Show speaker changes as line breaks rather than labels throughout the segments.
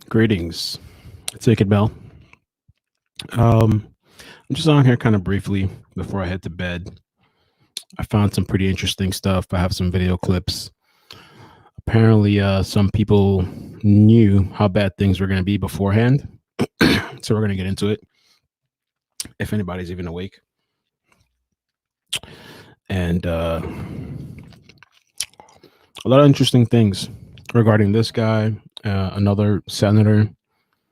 Greetings. It's Wicked Bell. I'm just on here kind of briefly before I head to bed. I found some pretty interesting stuff. I have some video clips. Apparently, some people knew how bad things were going to be beforehand. So we're going to get into it if anybody's even awake. And a lot of interesting things regarding this guy, another senator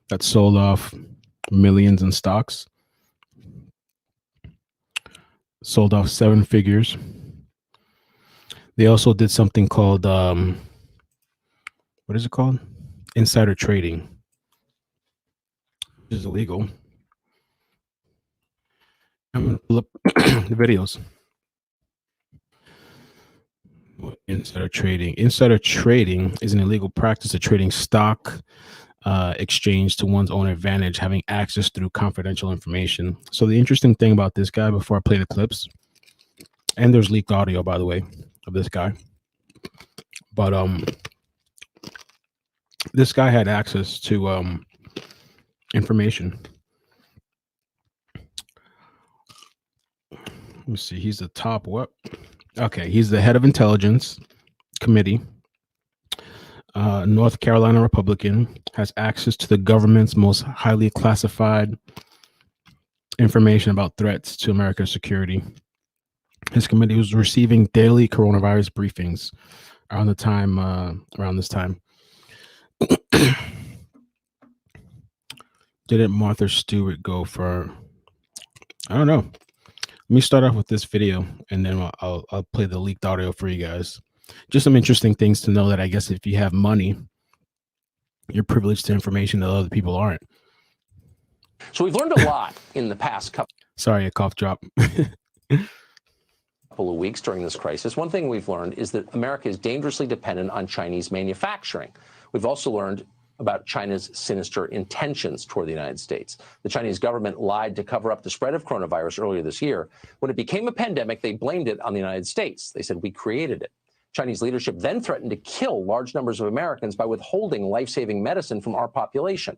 that sold off millions in stocks, sold off seven figures. They also did something called, what is it called? Insider trading, which is illegal. I'm going to pull up the videos. Insider trading. Insider trading is an illegal practice of trading stock exchange to one's own advantage, having access through confidential information. So the interesting thing about this guy, before I play the clips, and there's leaked audio, by the way, of this guy, but this guy had access to information. Let me see. He's the top what? Okay, he's the head of intelligence committee. North Carolina Republican, has access to the government's most highly classified information about threats to America's security. His committee was receiving daily coronavirus briefings around this time. Didn't Martha Stewart go for? I don't know. Let me start off with this video, and then I'll play the leaked audio for you guys. Just some interesting things to know, that I guess if you have money, you're privileged to information that other people aren't.
So we've learned a lot in the past couple
Sorry, a cough drop.
of weeks during this crisis. One thing we've learned is that America is dangerously dependent on Chinese manufacturing. We've also learned about China's sinister intentions toward the United States. The Chinese government lied to cover up the spread of coronavirus earlier this year. When it became a pandemic, they blamed it on the United States. They said, we created it. Chinese leadership then threatened to kill large numbers of Americans by withholding life-saving medicine from our population.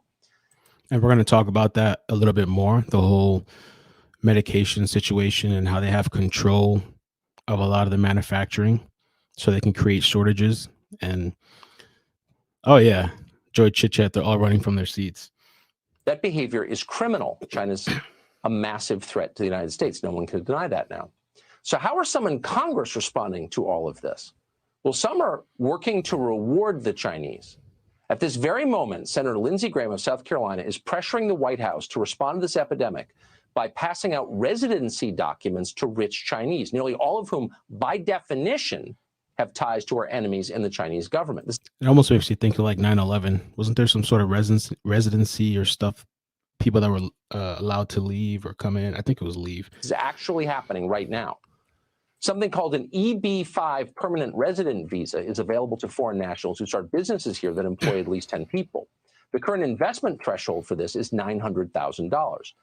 And we're going to talk about that a little bit more, the whole medication situation and how they have control of a lot of the manufacturing so they can create shortages. And, oh yeah, Joy Chit Chat, they're all running from their seats.
That behavior is criminal. China's a massive threat to the United States. No one can deny that now. So how are some in Congress responding to all of this? Well, some are working to reward the Chinese. At this very moment, Senator Lindsey Graham of South Carolina is pressuring the White House to respond to this epidemic by passing out residency documents to rich Chinese, nearly all of whom, by definition, have ties to our enemies in the Chinese government.
It almost makes you think of like 9/11. Wasn't there some sort of residency or stuff, people that were allowed to leave or come in? I think it was leave.
This is actually happening right now. Something called an EB-5 permanent resident visa is available to foreign nationals who start businesses here that employ at least 10 people. The current investment threshold for this is $900,000.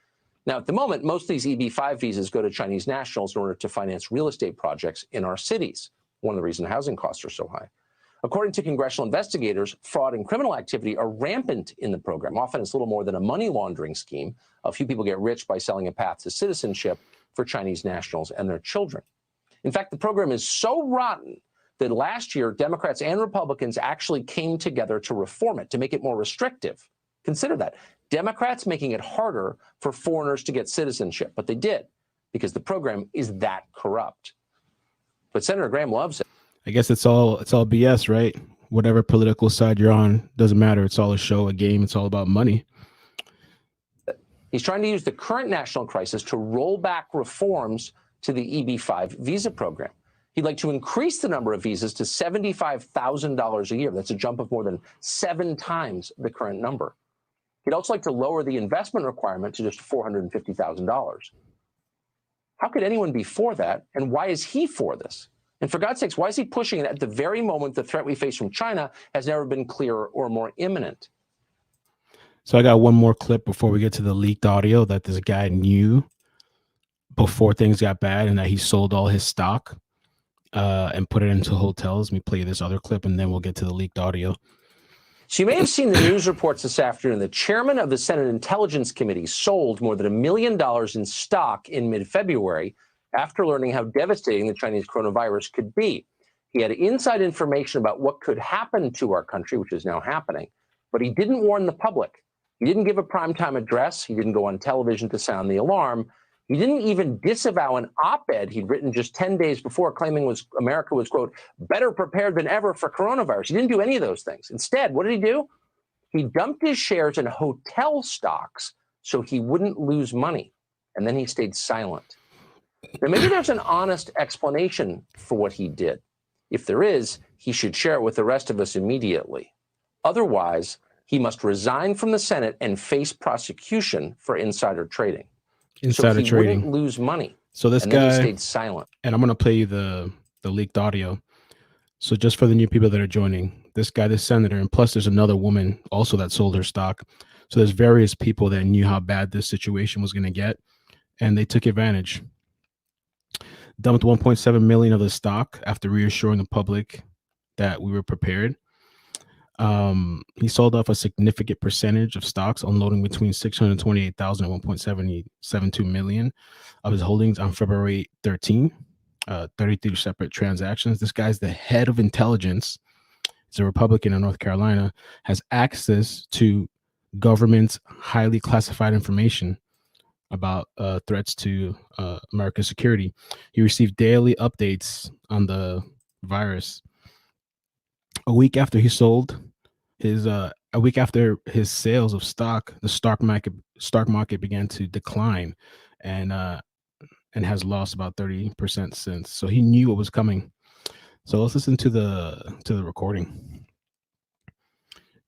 Now, at the moment, most of these EB-5 visas go to Chinese nationals in order to finance real estate projects in our cities. One of the reasons housing costs are so high. According to congressional investigators, fraud and criminal activity are rampant in the program. Often it's little more than a money laundering scheme. A few people get rich by selling a path to citizenship for Chinese nationals and their children. In fact, the program is so rotten that last year, Democrats and Republicans actually came together to reform it, to make it more restrictive. Consider that. Democrats making it harder for foreigners to get citizenship, but they did, because the program is that corrupt. But Senator Graham loves it.
I guess it's all BS, right? Whatever political side you're on, doesn't matter. It's all a show, a game. It's all about money.
He's trying to use the current national crisis to roll back reforms to the EB-5 visa program. He'd like to increase the number of visas to $75,000 a year. That's a jump of more than 7 times the current number. He'd also like to lower the investment requirement to just $450,000. How could anyone be for that? And why is he for this? And for God's sakes, why is he pushing it at the very moment the threat we face from China has never been clearer or more imminent?
So I got one more clip before we get to the leaked audio that this guy knew before things got bad, and that he sold all his stock and put it into hotels. Let me play this other clip, and then we'll get to the leaked audio.
So you may have seen the news reports this afternoon. The chairman of the Senate Intelligence Committee sold more than $1 million in stock in mid-February after learning how devastating the Chinese coronavirus could be. He had inside information about what could happen to our country, which is now happening, but he didn't warn the public. He didn't give a primetime address. He didn't go on television to sound the alarm. He didn't even disavow an op-ed he'd written just 10 days before, claiming America was, quote, better prepared than ever for coronavirus. He didn't do any of those things. Instead, what did he do? He dumped his shares in hotel stocks so he wouldn't lose money. And then he stayed silent. Now, maybe there's an honest explanation for what he did. If there is, he should share it with the rest of us immediately. Otherwise, he must resign from the Senate and face prosecution for insider trading.
Insider
so he
trading.
wouldn't lose money.
So this
and
guy
then he stayed silent.
And I'm going to play you the leaked audio. So just for the new people that are joining, this guy, this senator, and plus there's another woman also that sold her stock. So there's various people that knew how bad this situation was going to get, and they took advantage. Dumped 1.7 million of the stock after reassuring the public that we were prepared. He sold off a significant percentage of stocks, unloading between 628,000 and 1.772 million of his holdings on February 13. 33 separate transactions. This guy's the head of intelligence. He's a Republican in North Carolina, has access to government's highly classified information about threats to America's security. He received daily updates on the virus. A week after he sold his, a week after his sales of stock, the stock market began to decline, and has lost about 30% since. So he knew what was coming. So let's listen to the recording.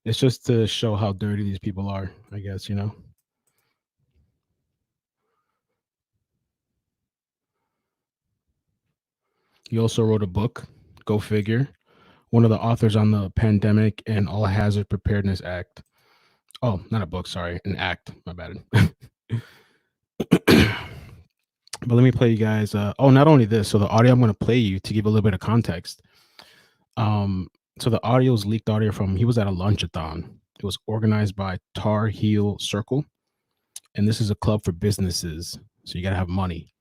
It's just to show how dirty these people are, I guess, you know. He also wrote a book, go figure, one of the authors on the Pandemic and All Hazard Preparedness Act. Oh, not a book, sorry, an act, my bad. But let me play you guys. Not only this, so the audio I'm going to play you to give a little bit of context. So the audio is leaked audio from, he was at a lunchathon. It was organized by Tar Heel Circle. And this is a club for businesses. So you got to have money.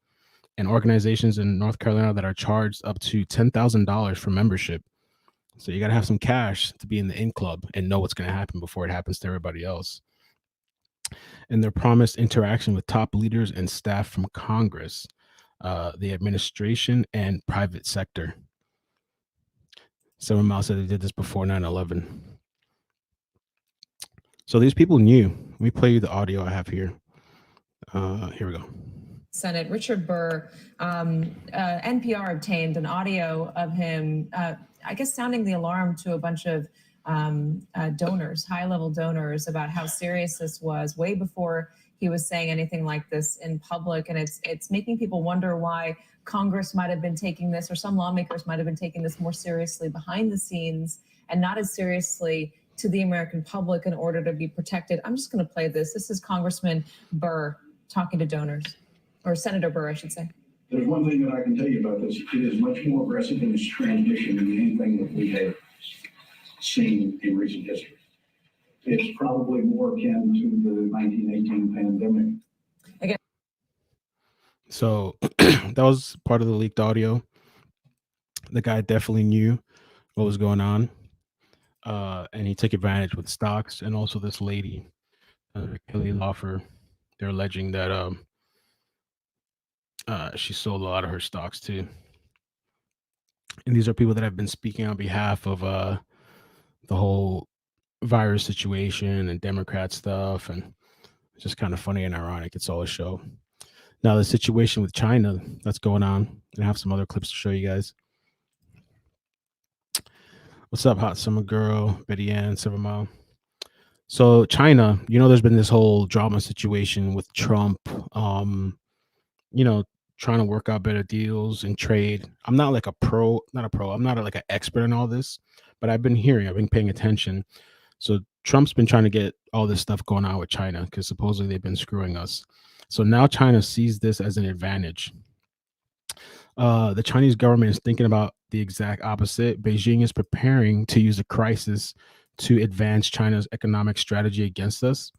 And organizations in North Carolina that are charged up to $10,000 for membership. So you got to have some cash to be in the in club and know what's going to happen before it happens to everybody else. And they're promised interaction with top leaders and staff from Congress, the administration, and private sector. 7 Mile said they did this before 9/11. So these people knew. Let me play you the audio I have here. Here we go.
Senate Richard Burr, NPR obtained an audio of him, I guess, sounding the alarm to a bunch of donors, high-level donors, about how serious this was way before he was saying anything like this in public. And it's making people wonder why Congress might have been taking this, or some lawmakers might have been taking this more seriously behind the scenes and not as seriously to the American public in order to be protected. I'm just going to play this. This is Congressman Burr talking to donors, or Senator Burr, I should say.
There's one thing that I can tell you about this. It is much more aggressive in its transmission than anything that we have seen in recent history. It's probably more akin to the 1918 pandemic.
Again.
So that was part of the leaked audio. The guy definitely knew what was going on. And he took advantage with stocks, and also this lady, Kelly Loeffler. They're alleging that she sold a lot of her stocks too. And these are people that have been speaking on behalf of the whole virus situation and Democrat stuff, and it's just kind of funny and ironic. It's all a show. Now the situation with China that's going on, and I have some other clips to show you guys. What's up, Hot Summer Girl, Betty Ann, 7 Mile? So China, there's been this whole drama situation with Trump, trying to work out better deals and trade. I'm not like I'm not like an expert in all this, but I've been paying attention. So Trump's been trying to get all this stuff going on with China because supposedly they've been screwing us. So now China sees this as an advantage. The Chinese government is thinking about the exact opposite. Beijing is preparing to use the crisis to advance China's economic strategy against us.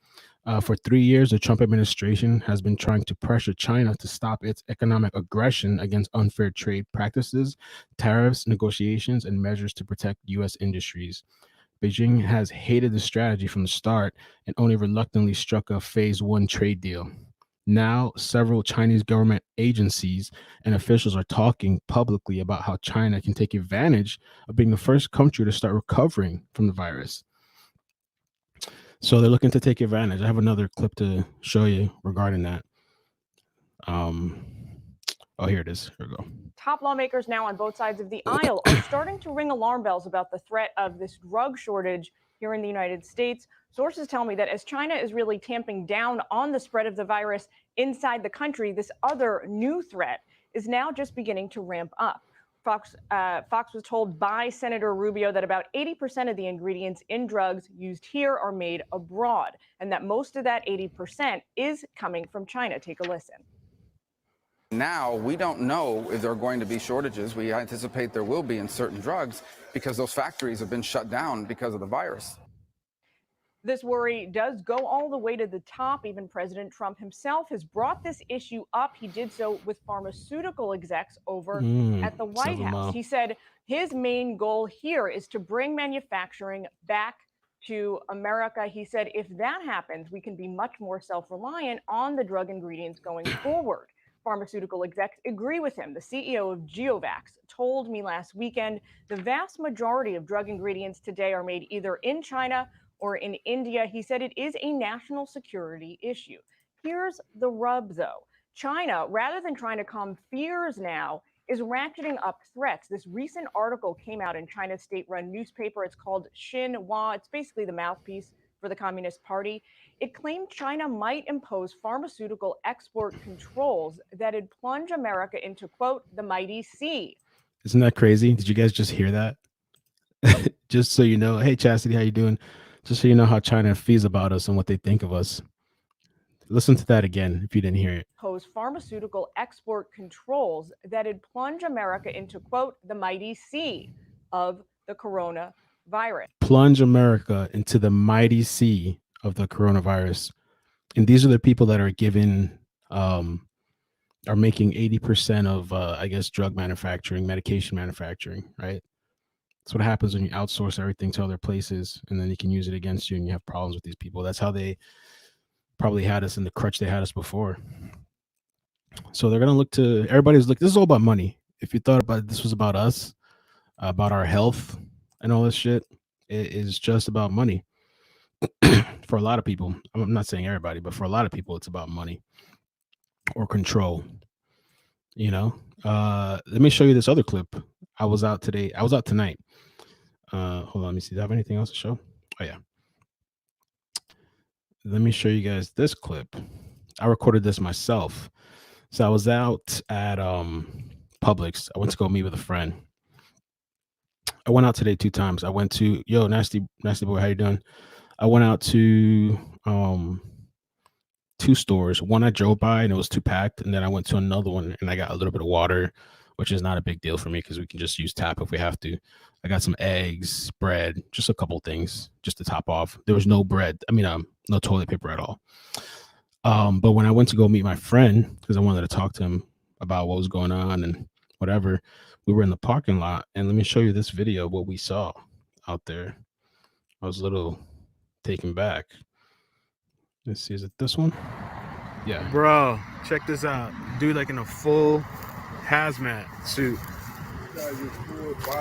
For 3 years, the Trump administration has been trying to pressure China to stop its economic aggression against unfair trade practices, tariffs, negotiations, and measures to protect U.S. industries. Beijing has hated the strategy from the start and only reluctantly struck a phase one trade deal. Now, several Chinese government agencies and officials are talking publicly about how China can take advantage of being the first country to start recovering from the virus. So they're looking to take advantage. I have another clip to show you regarding that. Oh, here it is. Here we go.
Top lawmakers now on both sides of the aisle are starting to ring alarm bells about the threat of this drug shortage here in the United States. Sources tell me that as China is really tamping down on the spread of the virus inside the country, this other new threat is now just beginning to ramp up. Fox was told by Senator Rubio that about 80% of the ingredients in drugs used here are made abroad, and that most of that 80% is coming from China. Take a listen.
Now, we don't know if there are going to be shortages. We anticipate there will be in certain drugs because those factories have been shut down because of the virus.
This worry does go all the way to the top. Even President Trump himself has brought this issue up. He did so with pharmaceutical execs over at the White House. He said his main goal here is to bring manufacturing back to America. He said if that happens, we can be much more self-reliant on the drug ingredients going forward. Pharmaceutical execs agree with him. The CEO of GeoVax told me last weekend the vast majority of drug ingredients today are made either in China or in India. He said it is a national security issue. Here's the rub, though. China, rather than trying to calm fears now, is ratcheting up threats. This recent article came out in China's state-run newspaper. It's called Xinhua. It's basically the mouthpiece for the Communist Party. It claimed China might impose pharmaceutical export controls that'd plunge America into, quote, the mighty sea.
Isn't that crazy? Did you guys just hear that? Just so you know, hey, Chastity, how you doing? Just so you know how China feels about us and what they think of us. Listen to that again if you didn't hear it.
Impose pharmaceutical export controls that'd plunge America into, quote, the mighty sea of the coronavirus.
Plunge America into the mighty sea of the coronavirus. And these are the people that are given, are making 80% of, I guess, drug manufacturing, medication manufacturing, right? That's what happens when you outsource everything to other places, and then you can use it against you and you have problems with these people. That's how they probably had us in the crutch they had us before. So they're going to look to, everybody's like, this is all about money. If you thought about this was about us, about our health and all this shit, it is just about money. For a lot of people, I'm not saying everybody, but for a lot of people, it's about money or control. You know, let me show you this other clip. I was out tonight. Hold on, let me see. Do I have anything else to show? Oh yeah. Let me show you guys this clip. I recorded this myself. So I was out at Publix. I went to go meet with a friend. I went out today 2 times. I went to nasty boy, how you doing? I went out to 2 stores. One I drove by and it was too packed, and then I went to another one and I got a little bit of water, which is not a big deal for me because we can just use tap if we have to. I got some eggs, bread, just a couple things just to top off. There was no bread. I mean, no toilet paper at all. But when I went to go meet my friend, because I wanted to talk to him about what was going on and whatever, we were in the parking lot. And let me show you this video of what we saw out there. I was a little taken back. Let's see, is it this one? Yeah. Bro, check this out. Dude, like in a full hazmat suit.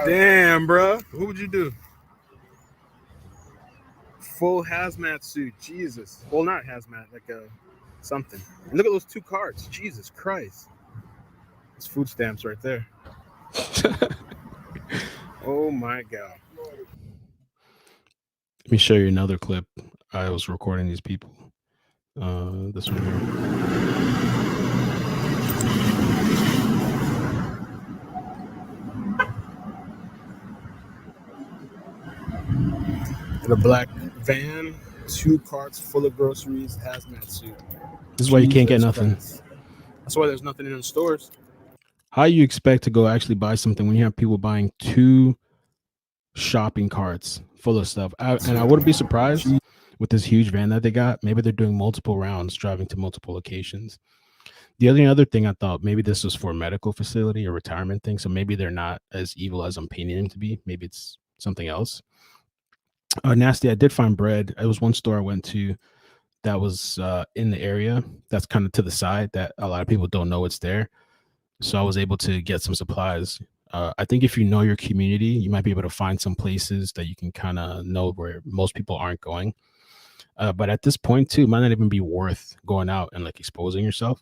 Damn, bro. What would you do? Full hazmat suit. Jesus. Well, not hazmat, like something. And look at those 2 carts. Jesus Christ. It's food stamps right there. Oh my God. Let me show you another clip. I was recording these people. This one here. In a black van, 2 carts full of groceries, hazmat suit. This is why you can't get nothing. That's why there's nothing in the stores. How you expect to go actually buy something when you have people buying 2 shopping carts full of stuff. And I wouldn't be surprised with this huge van that they got. Maybe they're doing multiple rounds, driving to multiple locations. The only other thing I thought, maybe this was for a medical facility or retirement thing. So maybe they're not as evil as I'm painting them to be. Maybe it's something else. Nasty, I did find bread. It was one store I went to that was in the area that's kind of to the side that a lot of people don't know it's there. So I was able to get some supplies. I think if you know your community, you might be able to find some places that you can kind of know where most people aren't going. But at this point too, it might not even be worth going out and like exposing yourself.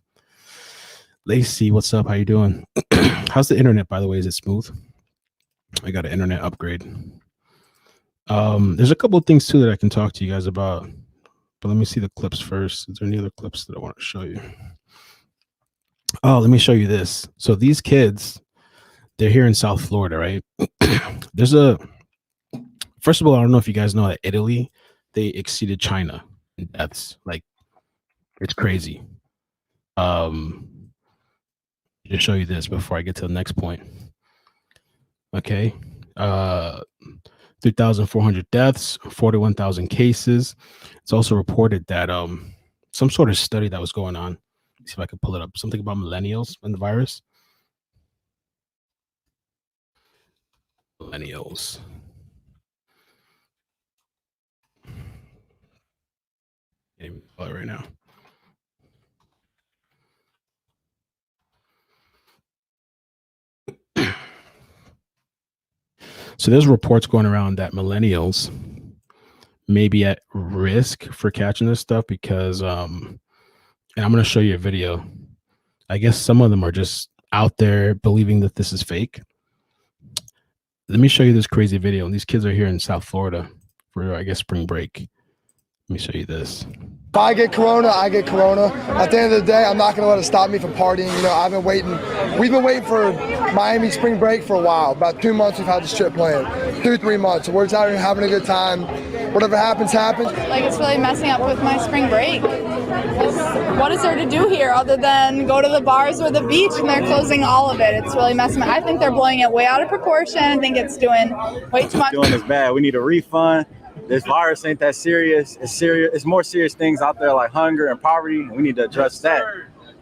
Lacey, what's up? How you doing? How's the internet, by the way? Is it smooth? I got an internet upgrade. There's a couple of things too that I can talk to you guys about, but let me see the clips first. Is there any other clips that I want to show you? Oh, let me show you this. So these kids, they're here in South Florida, right? First of all, I don't know if you guys know that Italy, they exceeded China in deaths. Like, it's crazy. Just show you this before I get to the next point. Okay. 3,400 deaths, 41,000 cases. It's also reported that some sort of study that was going on. Let's see if I can pull it up. Something about millennials and the virus. Millennials. Can't even pull it right now. So there's reports going around that millennials may be at risk for catching this stuff because, and I'm going to show you a video. I guess some of them are just out there believing that this is fake. Let me show you this crazy video. And these kids are here in South Florida for, I guess, spring break. Let me show you this.
If I get corona, I get corona. At the end of the day, I'm not going to let it stop me from partying. You know, I've been waiting. We've been waiting for Miami spring break for a while. About 2 months we've had this trip planned. 2-3 months. So we're just out here having a good time. Whatever happens, happens.
Like, it's really messing up with my spring break. What is there to do here other than go to the bars or the beach, and they're closing all of it? It's really messing up. I think they're blowing it way out of proportion. I think it's doing way too much.
Doing this bad. We need a refund. This virus ain't that serious. It's serious. It's more serious things out there like hunger and poverty. We need to address that.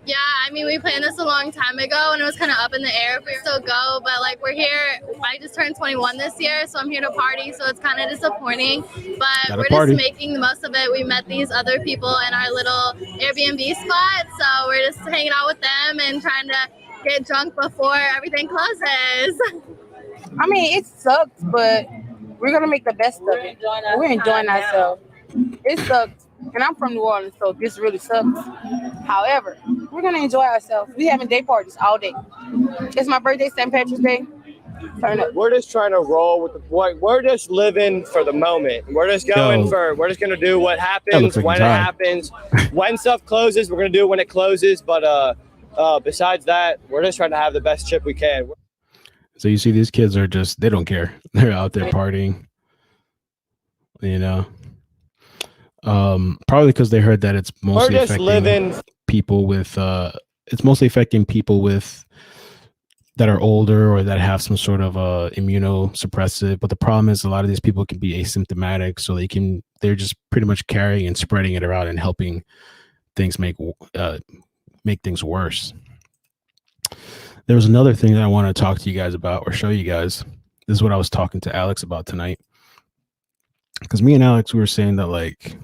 Yeah, I mean, we planned this a long time ago, and it was kind of up in the air if we still go. But like, we're here. I just turned 21 this year, so I'm here to party. So it's kind of disappointing, but we're just making the most of it. We met these other people in our little Airbnb spot, so we're just hanging out with them and trying to get drunk before everything closes.
I mean, it sucks, but we're gonna make the best of it. We're enjoying ourselves. It sucks, and I'm from New Orleans, so this really sucks. However, we're gonna enjoy ourselves. We having day parties all day. It's my birthday, St. Patrick's Day. Turn up.
We're just trying to roll with the point. We're just living for the moment. We're just going we're just gonna do what happens when it happens. When stuff closes, we're gonna do it when it closes. But besides that, we're just trying to have the best trip we can.
So you see, these kids are just, they don't care. They're out there partying, you know, probably because they heard that it's mostly affecting people with, it's mostly affecting people with that are older or that have some sort of immunosuppressive. But the problem is a lot of these people can be asymptomatic. So they're just pretty much carrying and spreading it around and helping things make things worse. There was another thing that I want to talk to you guys about or show you guys. This is what I was talking to Alex about tonight. Because me and Alex, we were saying that like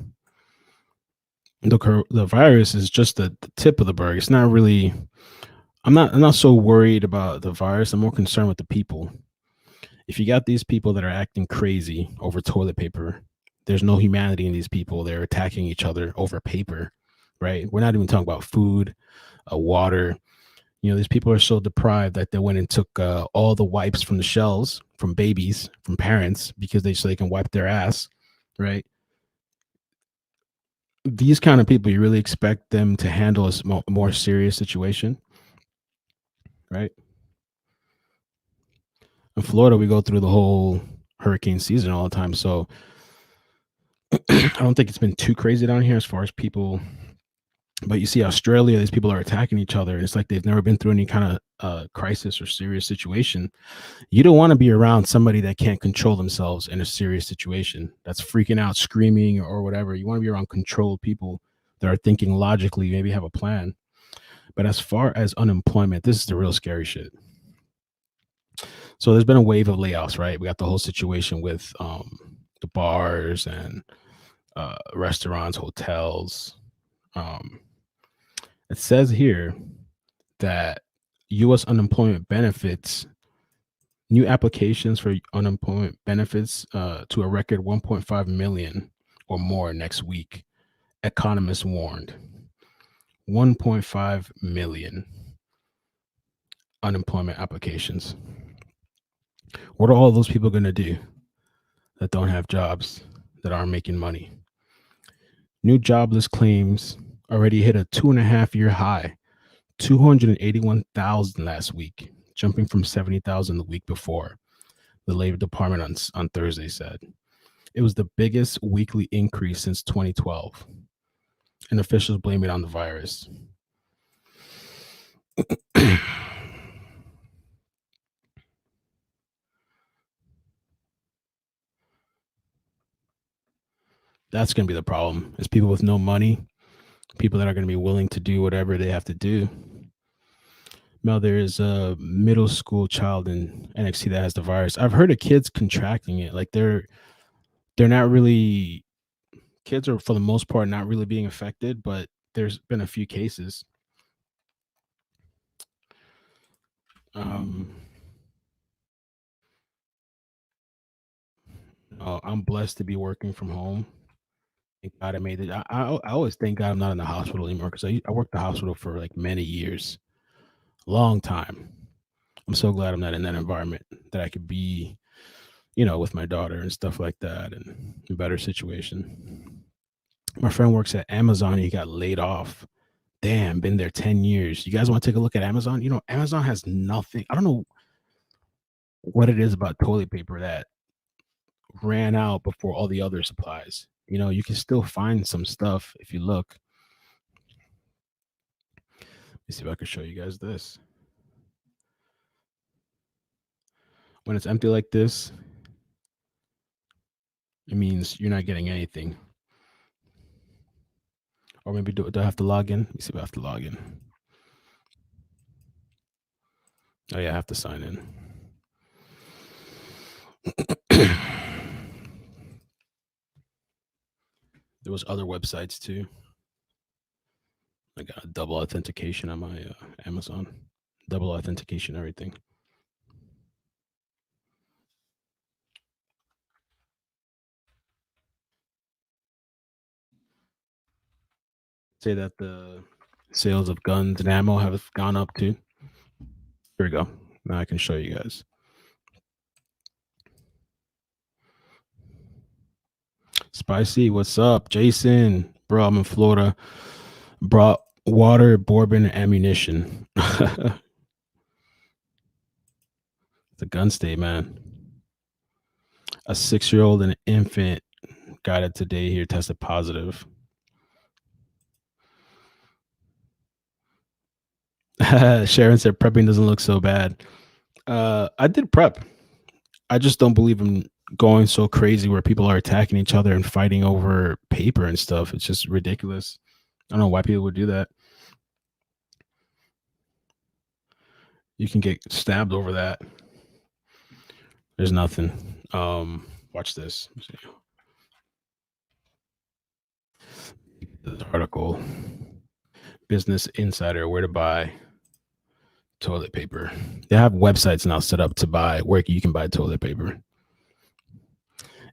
the virus is just the tip of the berg. It's not really, I'm not so worried about the virus. I'm more concerned with the people. If you got these people that are acting crazy over toilet paper, there's no humanity in these people. They're attacking each other over paper, right? We're not even talking about food, water. You know, these people are so deprived that they went and took all the wipes from the shelves from babies, from parents, because so they can wipe their ass, right? These kind of people, you really expect them to handle a more serious situation, right? In Florida, we go through the whole hurricane season all the time, so I don't think it's been too crazy down here as far as people But you see Australia, these people are attacking each other, and it's like they've never been through any kind of crisis or serious situation. You don't want to be around somebody that can't control themselves in a serious situation, that's freaking out, screaming, or whatever. You want to be around controlled people that are thinking logically, maybe have a plan. But as far as unemployment, this is the real scary shit. So there's been a wave of layoffs, right? We got the whole situation with the bars and restaurants, hotels. It says here that U.S. unemployment benefits, new applications for unemployment benefits to a record 1.5 million or more next week. Economists warned. 1.5 million unemployment applications. What are all those people going to do that don't have jobs, that aren't making money? New jobless claims already hit a 2.5-year high, 281,000 last week, jumping from 70,000 the week before, the Labor Department on Thursday said. It was the biggest weekly increase since 2012, and officials blame it on the virus. That's going to be the problem, is people with no money, people that are going to be willing to do whatever they have to do. Now, there is a middle school child in NXT that has the virus. I've heard of kids contracting it. Like they're not really, kids are for the most part not really being affected, but there's been a few cases. I'm blessed to be working from home. Thank God I made it. I always thank God I'm not in the hospital anymore, because I worked the hospital for like many years, long time. I'm so glad I'm not in that environment, that I could be, with my daughter and stuff like that, and a better situation. My friend works at Amazon. He got laid off. Damn, been there 10 years. You guys want to take a look at Amazon? Amazon has nothing. I don't know what it is about toilet paper that ran out before all the other supplies. You can still find some stuff if you look. Let me see if I can show you guys this. When it's empty like this, it means you're not getting anything. Or maybe do I have to log in? Let me see if I have to log in. Oh yeah, I have to sign in. There was other websites too. I got double authentication on my Amazon. Double authentication, everything. Say that the sales of guns and ammo have gone up too. Here we go. Now I can show you guys. Spicy, what's up? Jason, bro, I'm in Florida. Brought water, bourbon, and ammunition. The gun state, man. A 6-year-old and an infant got it today here, tested positive. Sharon said prepping doesn't look so bad. I did prep. I just don't believe in going so crazy where people are attacking each other and fighting over paper and stuff. It's just ridiculous. I don't know why people would do that. You can get stabbed over that. There's nothing. Watch this. This article. Business Insider, where to buy toilet paper. They have websites now set up to buy where you can buy toilet paper.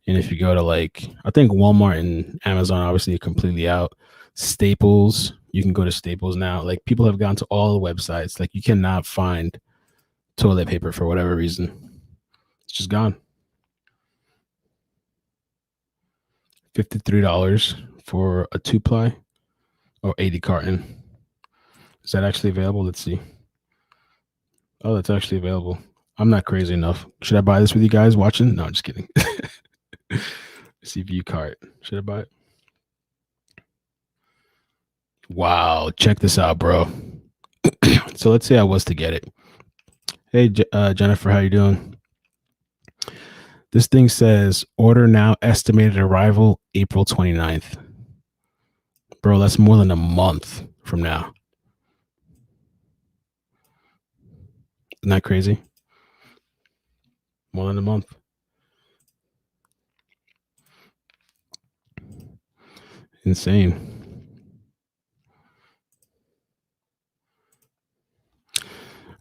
And if you go to I think Walmart and Amazon obviously are completely out. Staples, you can go to Staples now. People have gone to all the websites. You cannot find toilet paper for whatever reason. It's just gone. $53 for a 2-ply or 80 carton. Is that actually available? Let's see. Oh, that's actually available. I'm not crazy enough. Should I buy this with you guys watching? No, just kidding. Let's see, view cart. Should I buy it? Wow, check this out, bro. So let's say I was to get it. Hey, Jennifer, how you doing? This thing says order now, estimated arrival April 29th. Bro, that's more than a month from now. Isn't that crazy? More than a month. Insane.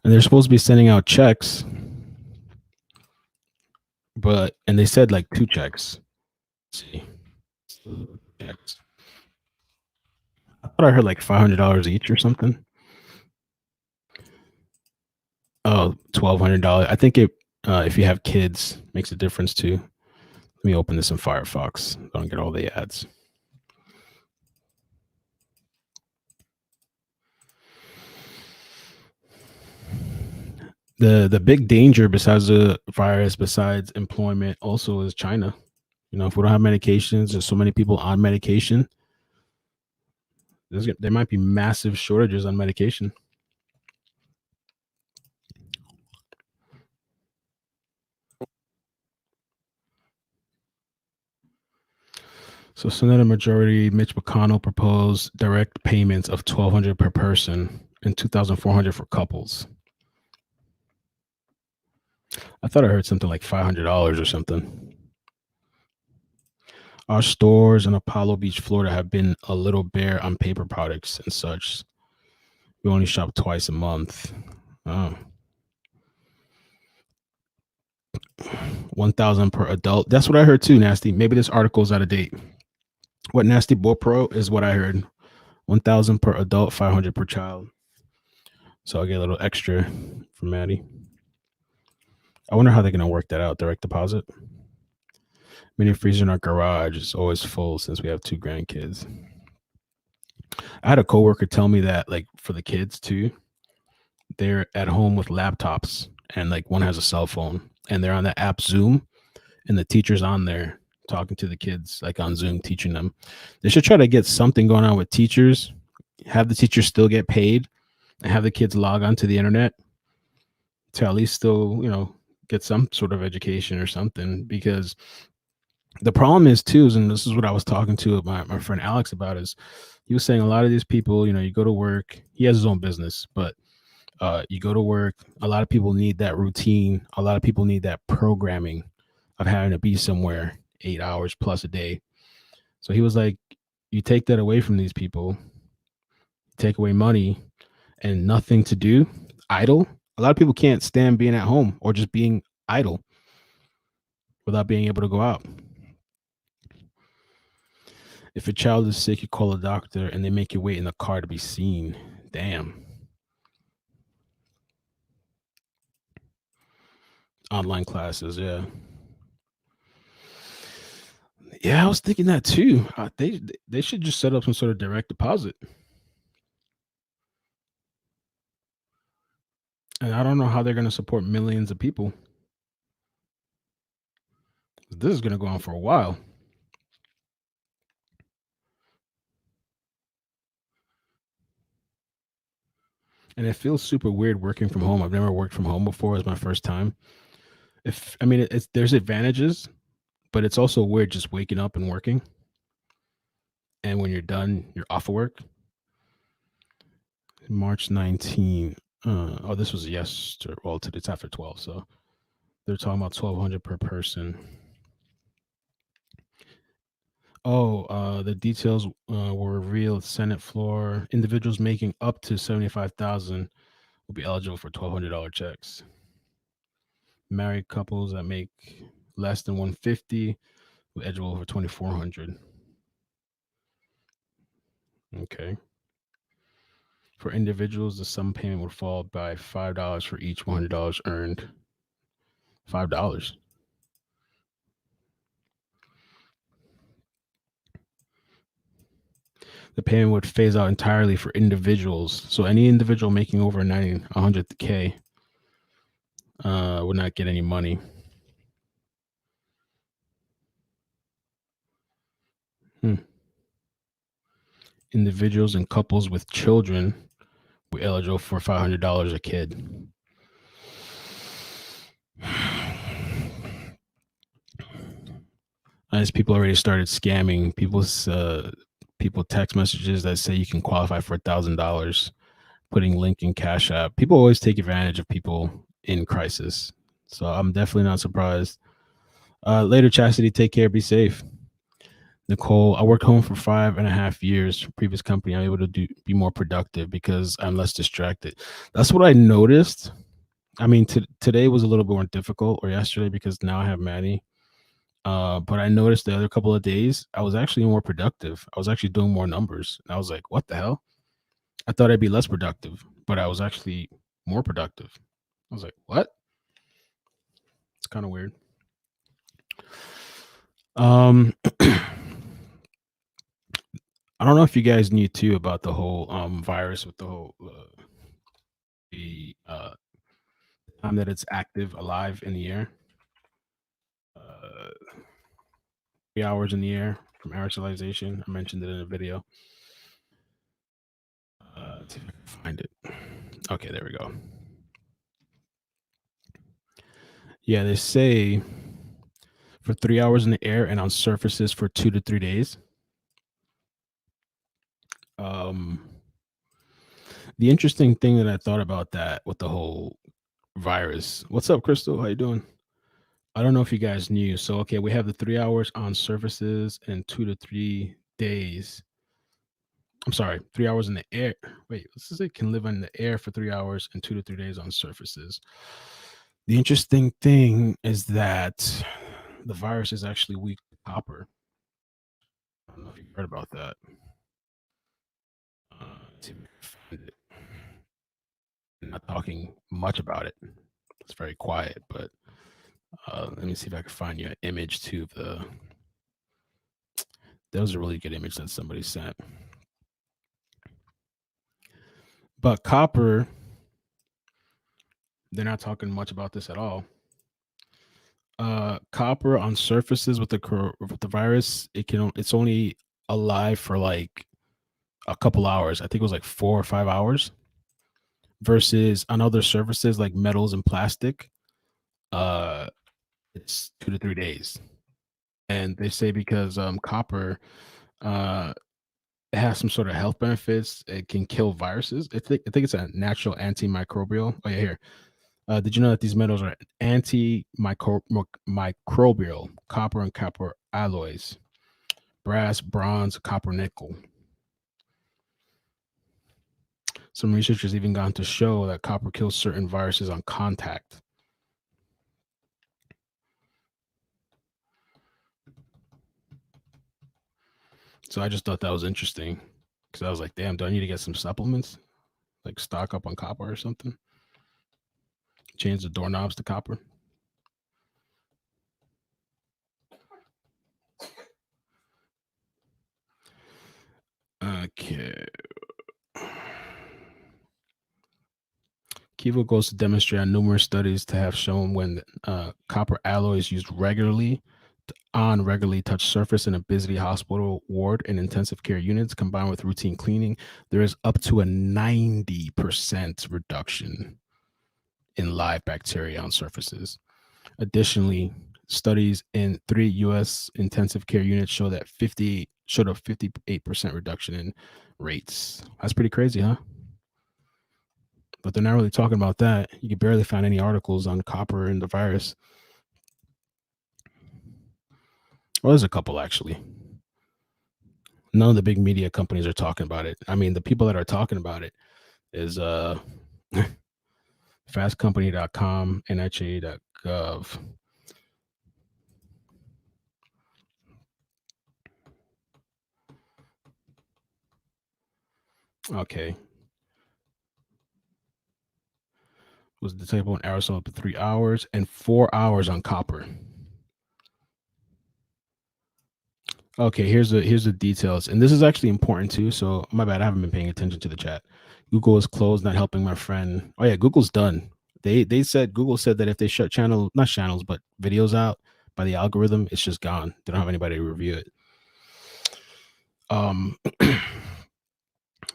And they're supposed to be sending out checks, and they said like 2 checks. Let's see. Checks. I thought I heard like $500 each or something. Oh, $1,200. I think it, if you have kids, makes a difference too. Let me open this in Firefox. Don't get all the ads. The big danger besides the virus, besides employment, also is China. You know, if we don't have medications, there's so many people on medication. There might be massive shortages on medication. So Senate Majority Mitch McConnell proposed direct payments of $1,200 per person and $2,400 for couples. I thought I heard something like $500 or something. Our stores in Apollo Beach, Florida have been a little bare on paper products and such. We only shop twice a month. Oh. 1,000 per adult. That's what I heard too, Nasty. Maybe this article is out of date. What Nasty Boy Pro is what I heard. 1,000 per adult, 500 per child. So I'll get a little extra from Maddie. I wonder how they're gonna work that out. Direct deposit. Mini freezer in our garage is always full since we have 2 grandkids. I had a coworker tell me that, like, for the kids too, they're at home with laptops and like one has a cell phone and they're on the app Zoom and the teacher's on there talking to the kids, like on Zoom, teaching them. They should try to get something going on with teachers, have the teachers still get paid and have the kids log on to the internet to at least still, you know, get some sort of education or something. Because the problem is too, and this is what I was talking to my friend Alex about, is he was saying a lot of these people, you know, you go to work, he has his own business, but you go to work, a lot of people need that routine. A lot of people need that programming of having to be somewhere 8 hours plus a day. So he was like, you take that away from these people, take away money and nothing to do, idle. A lot of people can't stand being at home or just being idle without being able to go out. If a child is sick, you call a doctor and they make you wait in the car to be seen. Damn. Online classes, yeah. Yeah, I was thinking that too. They should just set up some sort of direct deposit. And I don't know how they're going to support millions of people. This is going to go on for a while. And it feels super weird working from home. I've never worked from home before. It's my first time. There's advantages, but it's also weird just waking up and working. And when you're done, you're off of work. March 19. This was yesterday. Well, it's after 12. So they're talking about $1,200 per person. The details were revealed. Senate floor. Individuals making up to $75,000 will be eligible for $1,200 checks. Married couples that make less than $150 will be eligible for $2,400. Okay. For individuals, the sum payment would fall by $5 for each $100 earned. $5. The payment would phase out entirely for individuals. So any individual making over 100K would not get any money. individuals and couples with children were eligible for $500 a kid. As people already started scamming people text messages that say you can qualify for $1,000, putting link in Cash App. People always take advantage of people in crisis. So I'm definitely not surprised. Later, Chastity, take care, be safe. Nicole, I worked home for 5.5 years. Previous company, I'm able to be more productive because I'm less distracted. That's what I noticed. I mean, today was a little bit more difficult, or yesterday, because now I have Maddie. But I noticed the other couple of days, I was actually more productive. I was actually doing more numbers. And I was like, what the hell? I thought I'd be less productive, but I was actually more productive. I was like, what? It's kind of weird. I don't know if you guys knew too about the whole virus with the whole time that it's active, alive in the air. 3 hours in the air from aerosolization. I mentioned it in a video. Let's see if I can find it. Okay, there we go. Yeah, they say for 3 hours in the air and on surfaces for 2 to 3 days. The interesting thing that I thought about that with the whole virus. What's up, Crystal? How you doing? I don't know if you guys knew. So, okay, we have the 3 hours on surfaces and 2 to 3 days. I'm sorry, 3 hours in the air. Wait, this is it can live in the air for 3 hours and 2 to 3 days on surfaces. The interesting thing is that the virus is actually weak to copper. I don't know if you heard about that. Let's see if I can find it. I'm not talking much about it. It's very quiet, but let me see if I can find you an image too. That was a really good image that somebody sent. But copper, they're not talking much about this at all. Copper on surfaces with the virus, it's only alive for like a couple hours. I think it was like 4 or 5 hours. Versus on other surfaces like metals and plastic, it's 2 to 3 days. And they say because copper it has some sort of health benefits. It can kill viruses. I think it's a natural antimicrobial. Oh yeah, here. Did you know that these metals are antimicrobial? Copper and copper alloys, brass, bronze, copper, nickel. Some researchers even gone to show that copper kills certain viruses on contact. So I just thought that was interesting because I was like, damn, do I need to get some supplements? Like stock up on copper or something? Change the doorknobs to copper? Okay. Kiva goes to demonstrate on numerous studies to have shown when copper alloy is used regularly on regularly touched surface in a busy hospital ward and intensive care units combined with routine cleaning, there is up to a 90% reduction in live bacteria on surfaces. Additionally, studies in 3 U.S. intensive care units showed a 58% reduction in rates. That's pretty crazy, huh? But they're not really talking about that. You can barely find any articles on copper and the virus. Well, there's a couple actually. None of the big media companies are talking about it. I mean, the people that are talking about it is fastcompany.com, NHA.gov. Okay. Was detectable in aerosol up to 3 hours and 4 hours on copper. Okay, here's the details, and this is actually important too. So my bad, I haven't been paying attention to the chat. Google is closed, not helping my friend. Oh yeah, Google's done. Google said that if they shut not channels, but videos out by the algorithm, it's just gone. They don't have anybody to review it.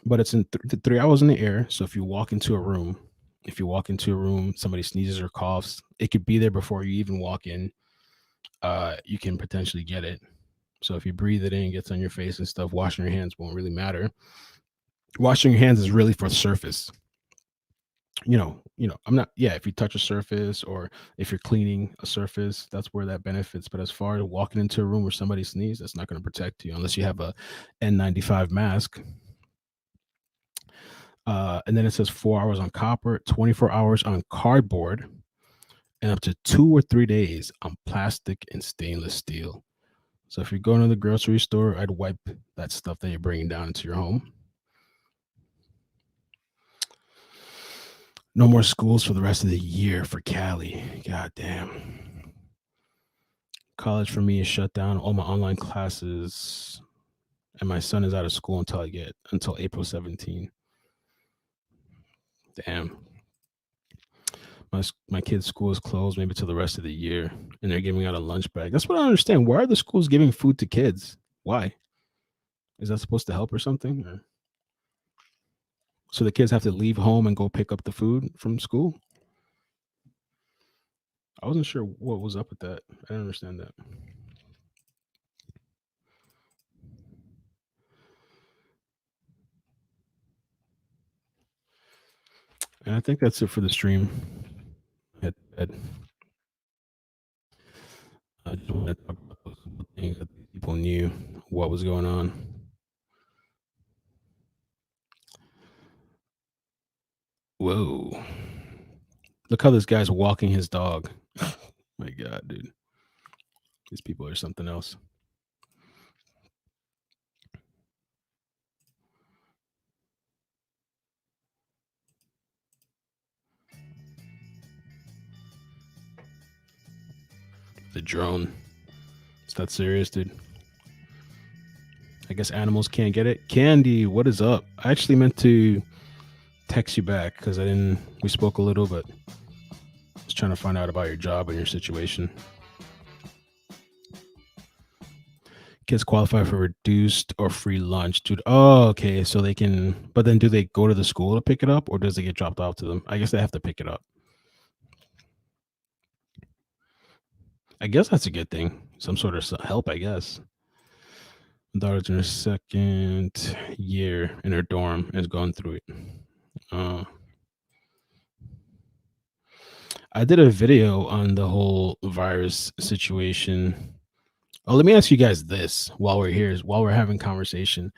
but it's in 3 hours in the air. So if you walk into a room, somebody sneezes or coughs, it could be there before you even walk in. You can potentially get it. So if you breathe it in, it gets on your face and stuff, washing your hands won't really matter. Washing your hands is really for surface. I'm not, yeah, if you touch a surface or if you're cleaning a surface, that's where that benefits. But as far as walking into a room where somebody sneezes, that's not going to protect you unless you have a N95 mask. And then it says 4 hours on copper, 24 hours on cardboard, and up to 2 or 3 days on plastic and stainless steel. So if you're going to the grocery store, I'd wipe that stuff that you're bringing down into your home. No more schools for the rest of the year for Cali. God damn. College for me is shut down. All my online classes, and my son is out of school until April 17. Damn. My kid's school is closed maybe till the rest of the year, and they're giving out a lunch bag. That's what I don't understand. Why are the schools giving food to kids? Why? Is that supposed to help or something? Or? So the kids have to leave home and go pick up the food from school? I wasn't sure what was up with that. I didn't understand that. And I think that's it for the stream. I just want to talk about those things that people knew what was going on. Whoa. Look how this guy's walking his dog. My God, dude. These people are something else. The drone. It's that serious, dude. I guess animals can't get it. Candy, what is up? I actually meant to text you back because we spoke a little, but I was trying to find out about your job and your situation. Kids qualify for reduced or free lunch, dude. Oh, okay. So they can, but then do they go to the school to pick it up or does it get dropped off to them? I guess they have to pick it up. I guess that's a good thing. Some sort of help, I guess. My daughter's in her second year in her dorm and is going through it. I did a video on the whole virus situation. Oh, let me ask you guys this while we're having conversation.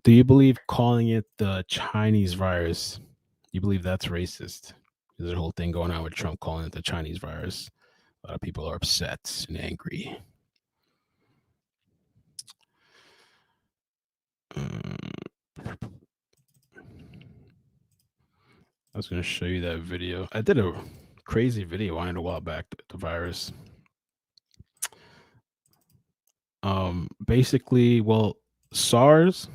Do you believe calling it the Chinese virus, you believe that's racist? There's a whole thing going on with Trump calling it the Chinese virus. A lot of people are upset and angry. I was going to show you that video. I did a crazy video on it a while back, the virus. Basically, well, SARS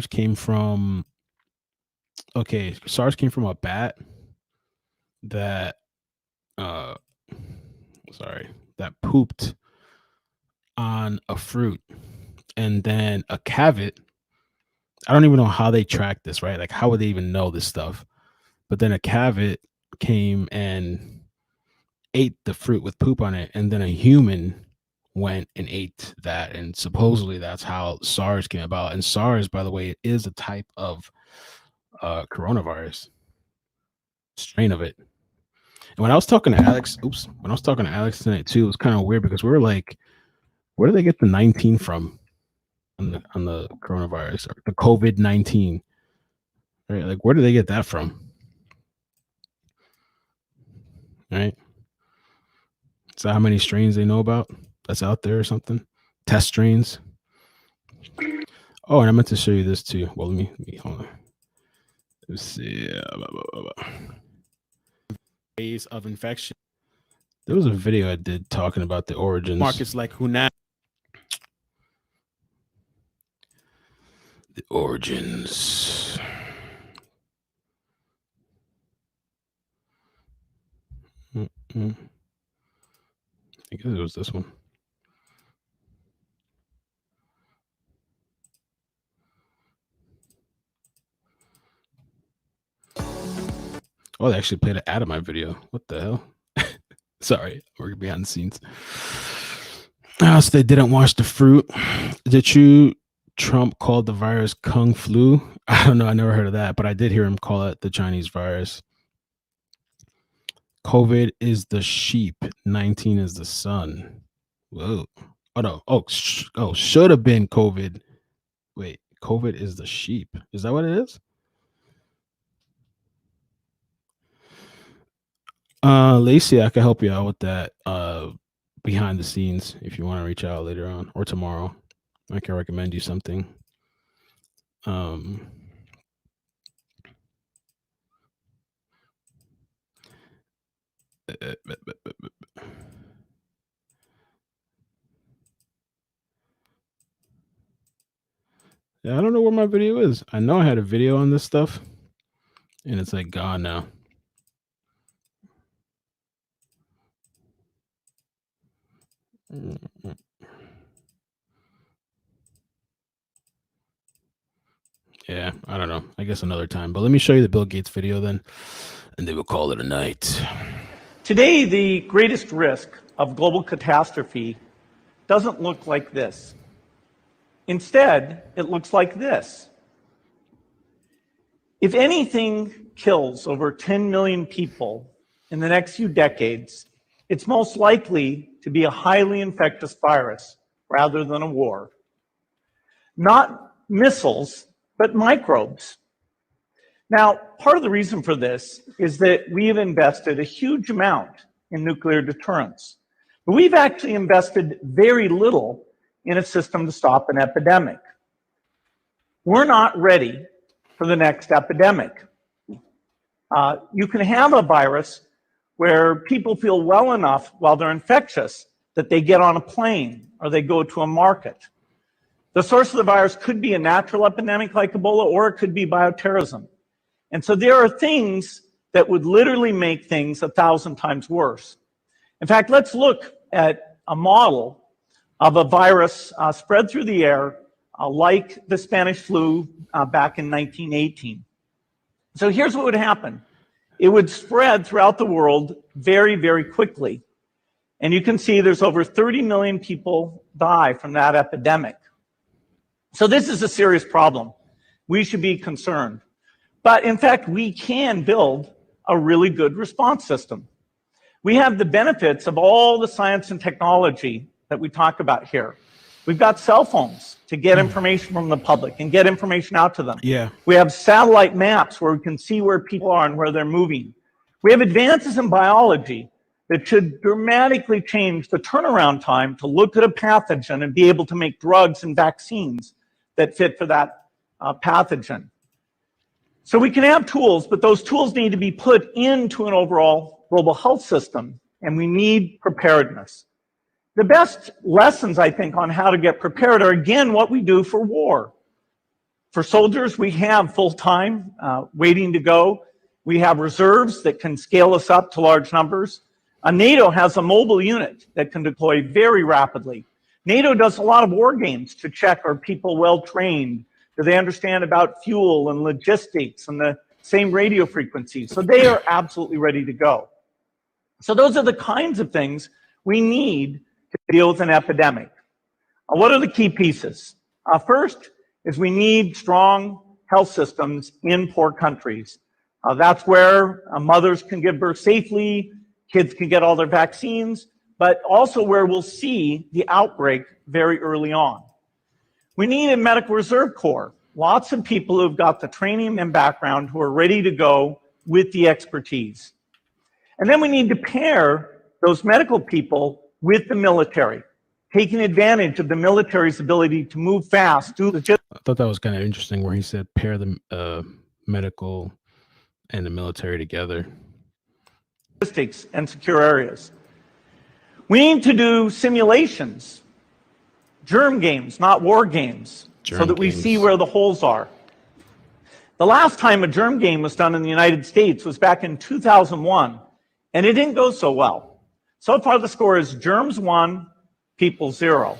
came from a bat that that pooped on a fruit, and then a cavet. I don't even know how they track this, right? Like, how would they even know this stuff? But then a cavet came and ate the fruit with poop on it, and then a human went and ate that, and supposedly that's how SARS came about. And SARS, by the way, is a type of coronavirus strain of it. And when I was talking to Alex tonight too, it was kind of weird because we were like, where do they get the 19 from on the coronavirus or the COVID-19? Right? Like, where do they get that from? Right? Is that how many strains they know about that's out there or something? Test strains. Oh, and I meant to show you this too. Well, let me hold on. Let's see. Ways of infection. There was a video I did talking about the origins. Markets like Hunan. The origins. I guess it was this one. Oh, they actually played an ad of my video. What the hell? Sorry, we're behind the scenes. So they didn't wash the fruit. Trump called the virus Kung Flu? I don't know. I never heard of that, but I did hear him call it the Chinese virus. COVID is the sheep. 19 is the sun. Whoa. Oh, no. Should have been COVID. Wait, COVID is the sheep. Is that what it is? Lacey, I can help you out with that behind the scenes if you want to reach out later on or tomorrow. I can recommend you something. Yeah, I don't know where my video is. I know I had a video on this stuff, and it's like gone now. Yeah, I don't know. I guess another time. But let me show you the Bill Gates video then, and they will call it a night.
Today, the greatest risk of global catastrophe doesn't look like this. Instead, it looks like this. If anything kills over 10 million people in the next few decades, it's most likely to be a highly infectious virus rather than a war. Not missiles, but microbes. Now, part of the reason for this is that we have invested a huge amount in nuclear deterrence, but we've actually invested very little in a system to stop an epidemic. We're not ready for the next epidemic. You can have a virus where people feel well enough while they're infectious that they get on a plane or they go to a market. The source of the virus could be a natural epidemic like Ebola, or it could be bioterrorism. And so there are things that would literally make things 1,000 times worse. In fact, let's look at a model of a virus spread through the air like the Spanish flu back in 1918. So here's what would happen. It would spread throughout the world very, very quickly. And you can see there's over 30 million people die from that epidemic. So this is a serious problem. We should be concerned. But in fact, we can build a really good response system. We have the benefits of all the science and technology that we talk about here. We've got cell phones to get information from the public and get information out to them.
Yeah.
We have satellite maps where we can see where people are and where they're moving. We have advances in biology that should dramatically change the turnaround time to look at a pathogen and be able to make drugs and vaccines that fit for that pathogen. So we can have tools, but those tools need to be put into an overall global health system, and we need preparedness. The best lessons, I think, on how to get prepared are, again, what we do for war. For soldiers, we have full-time waiting to go. We have reserves that can scale us up to large numbers. NATO has a mobile unit that can deploy very rapidly. NATO does a lot of war games to check, are people well-trained? Do they understand about fuel and logistics and the same radio frequencies? So they are absolutely ready to go. So those are the kinds of things we need to deal with an epidemic. What are the key pieces? First is we need strong health systems in poor countries. That's where mothers can give birth safely, kids can get all their vaccines, but also where we'll see the outbreak very early on. We need a medical reserve corps, lots of people who've got the training and background who are ready to go with the expertise. And then we need to pair those medical people with the military, taking advantage of the military's ability to move fast. I
thought that was kind of interesting where he said pair the medical and the military together.
Logistics and secure areas. We need to do simulations, germ games, not war games, so that we see where the holes are. The last time a germ game was done in the United States was back in 2001, and it didn't go so well. So far, the score is germs 1, people 0.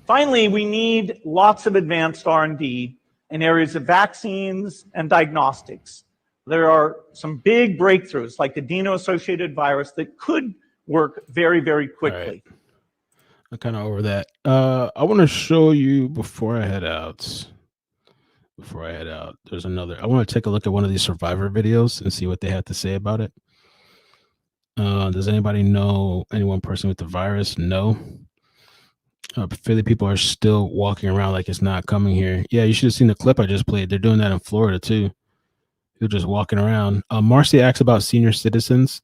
Finally, we need lots of advanced R&D in areas of vaccines and diagnostics. There are some big breakthroughs like the adeno-associated virus that could work very, very quickly.
Right. I'm kind of over that. I want to show you before I head out. There's another. I want to take a look at one of these survivor videos and see what they had to say about it. Does anybody know any one person with the virus? No. Philly people are still walking around like it's not coming here. Yeah, you should have seen the clip I just played. They're doing that in Florida too. They're just walking around. Marcy asks about senior citizens.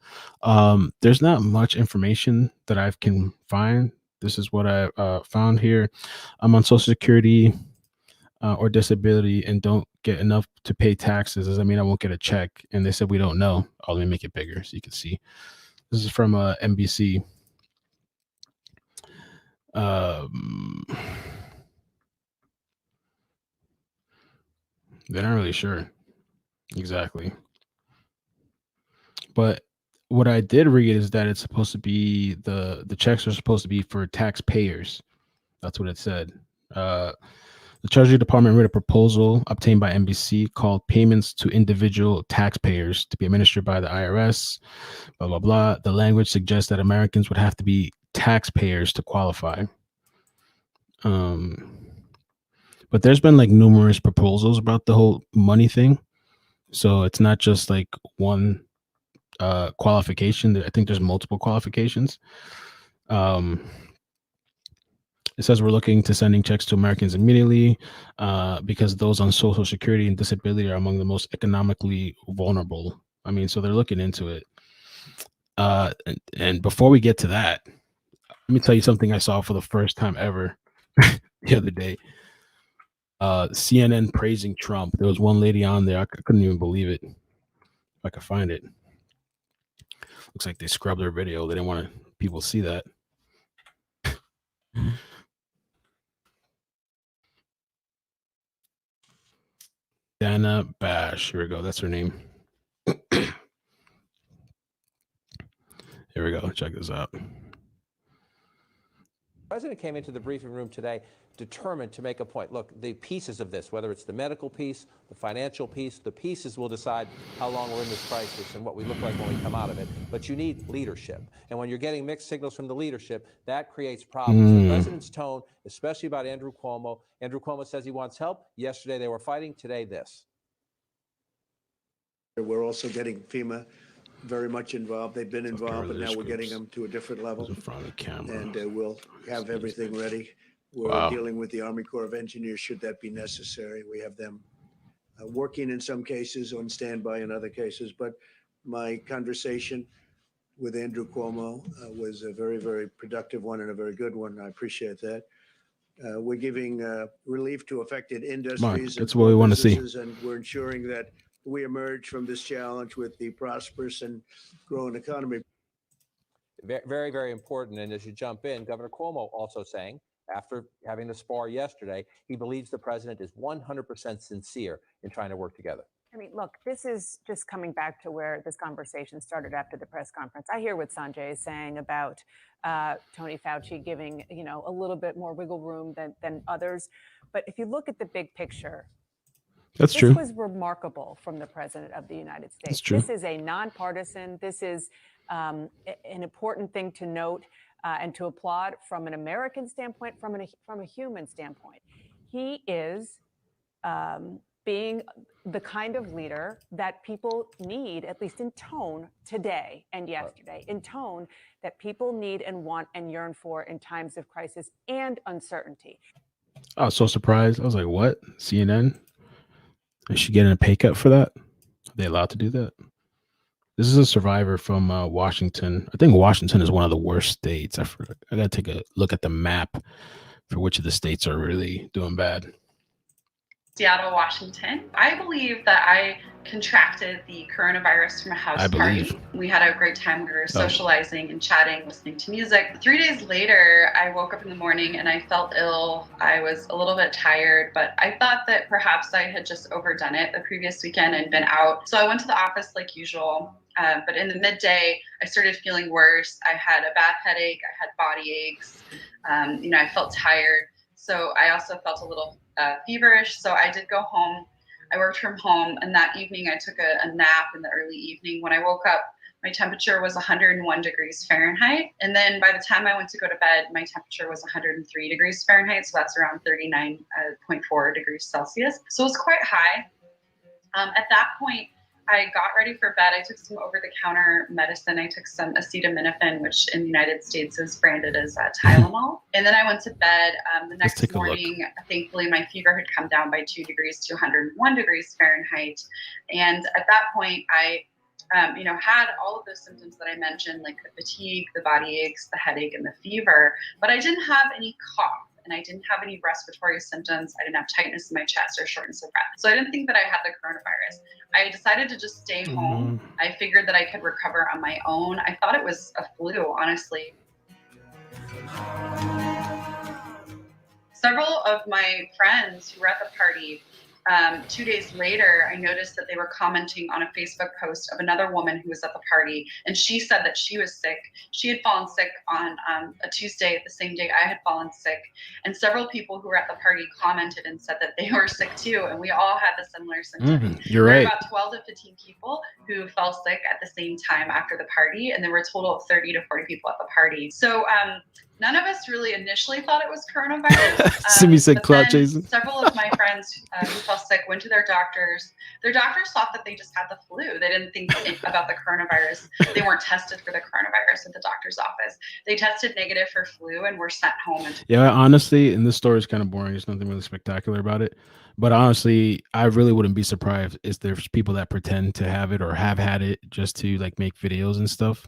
There's not much information that I can find. This is what I found here. I'm on Social Security or disability and don't get enough to pay taxes. Does that mean I won't get a check? And they said we don't know. Oh, let me make it bigger so you can see. This is from NBC. They're not really sure exactly, but what I did read is that it's supposed to be the checks are supposed to be for taxpayers. That's what it said. The Treasury Department read a proposal obtained by NBC called "Payments to Individual Taxpayers" to be administered by the IRS. Blah blah blah. The language suggests that Americans would have to be taxpayers to qualify. But there's been like numerous proposals about the whole money thing, so it's not just like one qualification. I think there's multiple qualifications. It says we're looking to sending checks to Americans immediately because those on Social Security and disability are among the most economically vulnerable. I mean, so they're looking into it. And before we get to that, let me tell you something I saw for the first time ever the other day. CNN praising Trump. There was one lady on there. I couldn't even believe it. If I could find it. Looks like they scrubbed their video. They didn't want people to see that. Dana Bash. Here we go. That's her name. Here we go. Check this out.
The president came into the briefing room today determined to make a point. Look, the pieces of this, whether it's the medical piece, the financial piece, the pieces will decide how long we're in this crisis and what we look like when we come out of it. But you need leadership. And when you're getting mixed signals from the leadership, that creates problems. The president's tone, especially about Andrew Cuomo says he wants help. Yesterday they were fighting. Today, this.
We're also getting FEMA very much involved. They've been involved, but now we're getting them to a different level. And we'll have everything ready. We're dealing with the Army Corps of Engineers should that be necessary. We have them working in some cases, on standby in other cases. But my conversation with Andrew Cuomo was a very, very productive one and a very good one. I appreciate that. We're giving relief to affected industries.
That's what we want to see.
And we're ensuring that we emerge from this challenge with the prosperous and growing economy.
Very, very important. And as you jump in, Governor Cuomo also saying, after having the spar yesterday, he believes the president is 100% sincere in trying to work together.
I mean, look, this is just coming back to where this conversation started after the press conference. I hear what Sanjay is saying about Tony Fauci giving, a little bit more wiggle room than others. But if you look at the big picture,
that's true.
This was remarkable from the president of the United States.
That's true.
This is a nonpartisan. This is an important thing to note and to applaud from an American standpoint, from a human standpoint. He is being the kind of leader that people need, at least in tone today and yesterday, in tone that people need and want and yearn for in times of crisis and uncertainty.
I was so surprised. I was like, what? CNN? Is she getting a pay cut for that? Are they allowed to do that? This is a survivor from Washington. I think Washington is one of the worst states. I got to take a look at the map for which of the states are really doing bad.
Seattle, Washington. I believe that I contracted the coronavirus from a house party. We had a great time. We were socializing and chatting, listening to music. 3 days later, I woke up in the morning and I felt ill. I was a little bit tired, but I thought that perhaps I had just overdone it the previous weekend and been out. So I went to the office like usual. But in the midday, I started feeling worse. I had a bad headache. I had body aches. I felt tired. So I also felt a little feverish. So I did go home. I worked from home, and that evening I took a nap in the early evening. When I woke up, my temperature was 101 degrees Fahrenheit. And then by the time I went to go to bed, my temperature was 103 degrees Fahrenheit. So that's around 39.4 degrees Celsius. So it was quite high. At that point, I got ready for bed. I took some over-the-counter medicine. I took some acetaminophen, which in the United States is branded as Tylenol. And then I went to bed. The next morning, thankfully, my fever had come down by 2 degrees to 101 degrees Fahrenheit. And at that point, I had all of those symptoms that I mentioned, like the fatigue, the body aches, the headache, and the fever. But I didn't have any cough. And I didn't have any respiratory symptoms. I didn't have tightness in my chest or shortness of breath. So I didn't think that I had the coronavirus. I decided to just stay home. I figured that I could recover on my own. I thought it was a flu, honestly. Several of my friends who were at the party, 2 days later, I noticed that they were commenting on a Facebook post of another woman who was at the party, and she said that she was sick. She had fallen sick on a Tuesday, the same day I had fallen sick, and several people who were at the party commented and said that they were sick too, and we all had the similar symptoms.
You're
there
right.
were about 12 to 15 people who fell sick at the same time after the party, and there were a total of 30 to 40 people at the party. So none of us really initially thought it was coronavirus.
Simi said cloud
then
chasing.
Several of my friends who fell sick went to their doctors. Their doctors thought that they just had the flu. They didn't think about the coronavirus. They weren't tested for the coronavirus at the doctor's office. They tested negative for flu and were sent home.
Yeah, honestly, and this story is kind of boring. There's nothing really spectacular about it. But honestly, I really wouldn't be surprised if there's people that pretend to have it or have had it just to like make videos and stuff.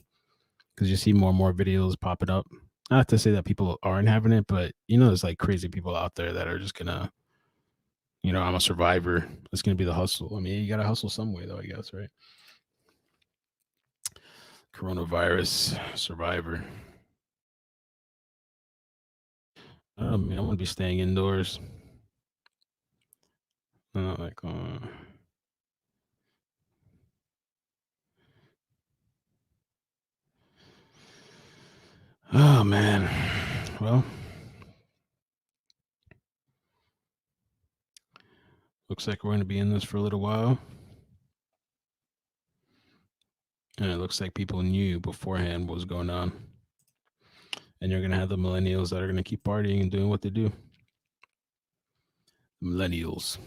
Because you see more and more videos popping up. Not to say that people aren't having it, but there's like crazy people out there that are just gonna, I'm a survivor. It's gonna be the hustle. I mean, you gotta hustle some way though, I guess, right? Coronavirus survivor. I'm gonna be staying indoors. Oh man. Well, looks like we're going to be in this for a little while. And it looks like people knew beforehand what was going on. And you're going to have the millennials that are going to keep partying and doing what they do. Millennials.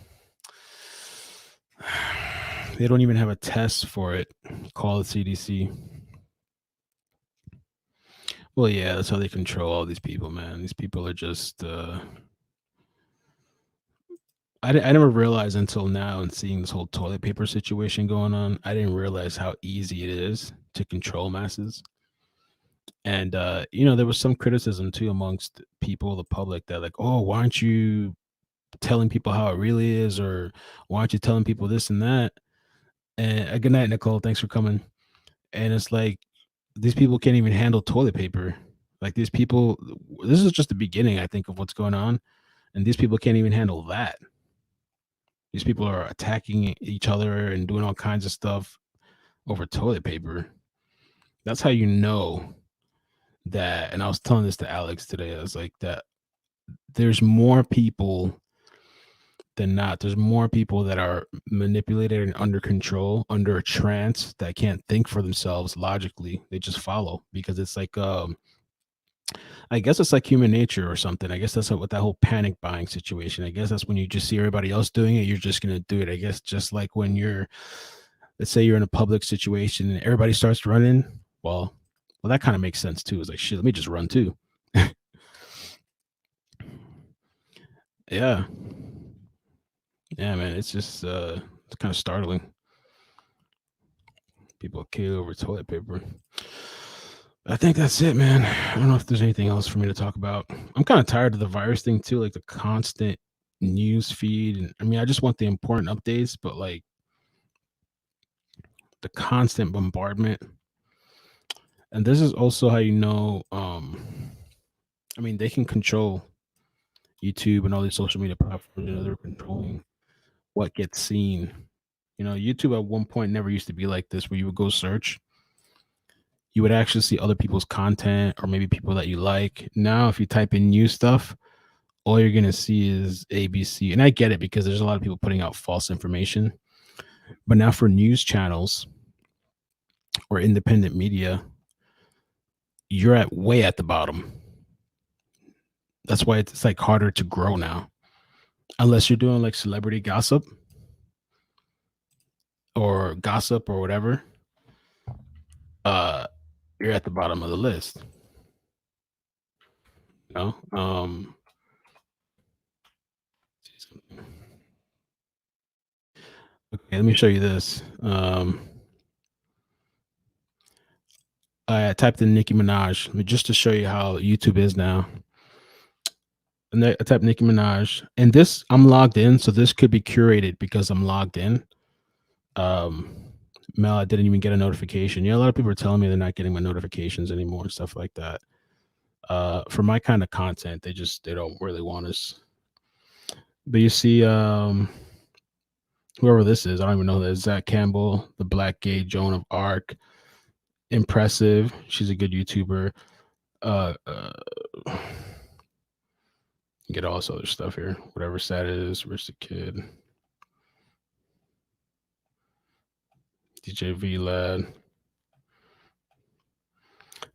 They don't even have a test for it. Call the CDC. Well, yeah, that's how they control all these people, man. These people are just... I never realized until now, and seeing this whole toilet paper situation going on, I didn't realize how easy it is to control masses. And, there was some criticism too amongst people, the public, that like, oh, why aren't you telling people how it really is? Or why aren't you telling people this and that? And good night, Nicole. Thanks for coming. And it's like, these people can't even handle toilet paper. Like these people, this is just the beginning, I think, of what's going on. And these people can't even handle that. These people are attacking each other and doing all kinds of stuff over toilet paper. That's how you know that, and I was telling this to Alex today, I was like, that there's more people than not. There's more people that are manipulated and under control, under a trance, that can't think for themselves logically. They just follow, because it's like, I guess it's like human nature or something. I guess that's what that whole panic buying situation. I guess that's when you just see everybody else doing it, you're just going to do it. I guess just like when let's say you're in a public situation and everybody starts running. Well, that kind of makes sense too. It's like, shit, let me just run too. Yeah. Yeah, man. It's just, it's kind of startling. People kill over toilet paper. I think that's it, man. I don't know if there's anything else for me to talk about. I'm kind of tired of the virus thing too, like the constant news feed. And I mean, I just want the important updates, but like the constant bombardment. And this is also how you know, I mean, they can control YouTube and all these social media platforms. They're controlling what gets seen. YouTube at one point never used to be like this, where you would go search, you would actually see other people's content or maybe people that you like. Now, if you type in new stuff, all you're gonna see is ABC, and I get it because there's a lot of people putting out false information. But now for news channels or independent media, you're way at the bottom. That's why it's like harder to grow now, unless you're doing like celebrity gossip or whatever. You're at the bottom of the list. You know? Okay, let me show you this. I typed in Nicki Minaj just to show you how YouTube is now. And I typed Nicki Minaj, and this I'm logged in, so this could be curated because I'm logged in. Mel, I didn't even get a notification. Yeah, a lot of people are telling me they're not getting my notifications anymore and stuff like that. For my kind of content, they don't really want us. But you see, whoever this is, I don't even know who that is. Zach Campbell, the Black Gay Joan of Arc. Impressive. She's a good YouTuber. Get all this other stuff here. Whatever stat is. Where's the kid? DJ V-Lad.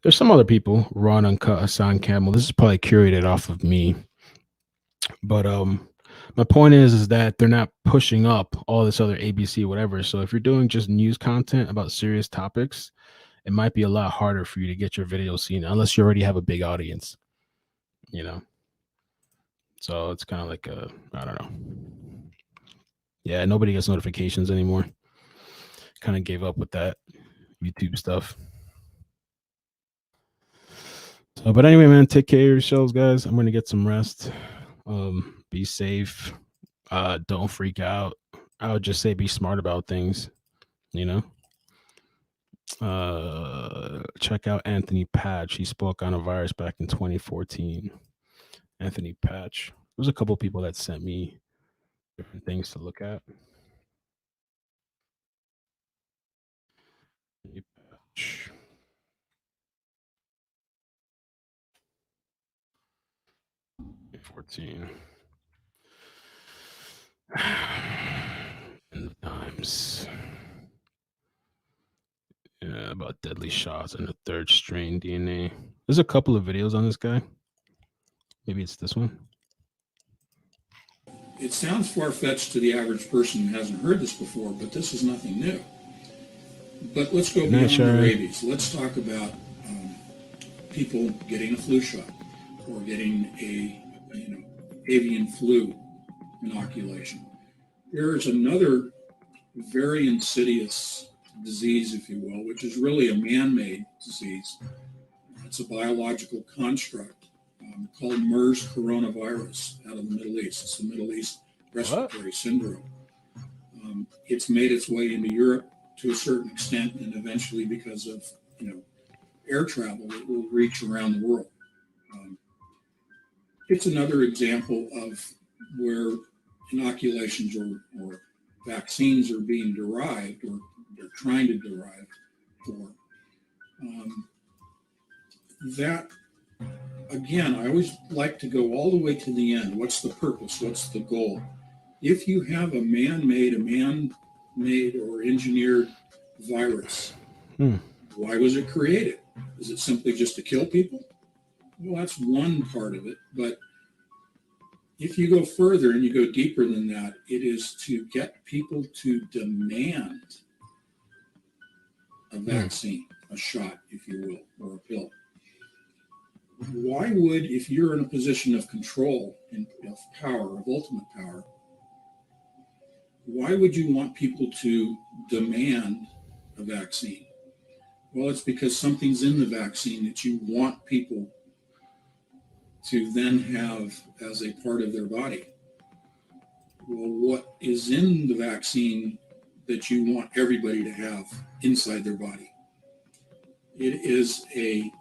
There's some other people. Ron Uncut, Hassan Campbell. This is probably curated off of me. But my point is that they're not pushing up all this other ABC, whatever. So if you're doing just news content about serious topics, it might be a lot harder for you to get your video seen unless you already have a big audience, you know? So it's kind of like I don't know. Yeah, nobody gets notifications anymore. Kind of gave up with that YouTube stuff. So, but anyway, man, take care of yourselves, guys. I'm going to get some rest. Be safe. Don't freak out. I would just say be smart about things, you know? Check out Anthony Patch. He spoke on a virus back in 2014. Anthony Patch. There's a couple people that sent me different things to look at. Anthony Patch. Times. Yeah, about deadly shots and the third strain DNA. There's a couple of videos on this guy. Maybe it's this one.
It sounds far-fetched to the average person who hasn't heard this before, but this is nothing new. But let's go beyond the rabies. Let's talk about people getting a flu shot or getting a avian flu inoculation. There is another very insidious disease, if you will, which is really a man-made disease. It's a biological construct called MERS coronavirus out of the Middle East. It's the Middle East respiratory syndrome. It's made its way into Europe to a certain extent, and eventually, because of air travel, it will reach around the world. It's another example of where inoculations or vaccines are being derived, or they're trying to derive for. That, again, I always like to go all the way to the end. What's the purpose? What's the goal? If you have a man-made or engineered virus, why was it created? Is it simply just to kill people? Well, that's one part of it. But if you go further and you go deeper than that, it is to get people to demand a vaccine, a shot, if you will, or a pill. Why would, if you're in a position of control and of power, of ultimate power, why would you want people to demand a vaccine? Well, it's because something's in the vaccine that you want people to then have as a part of their body. Well, what is in the vaccine that you want everybody to have inside their body? It is a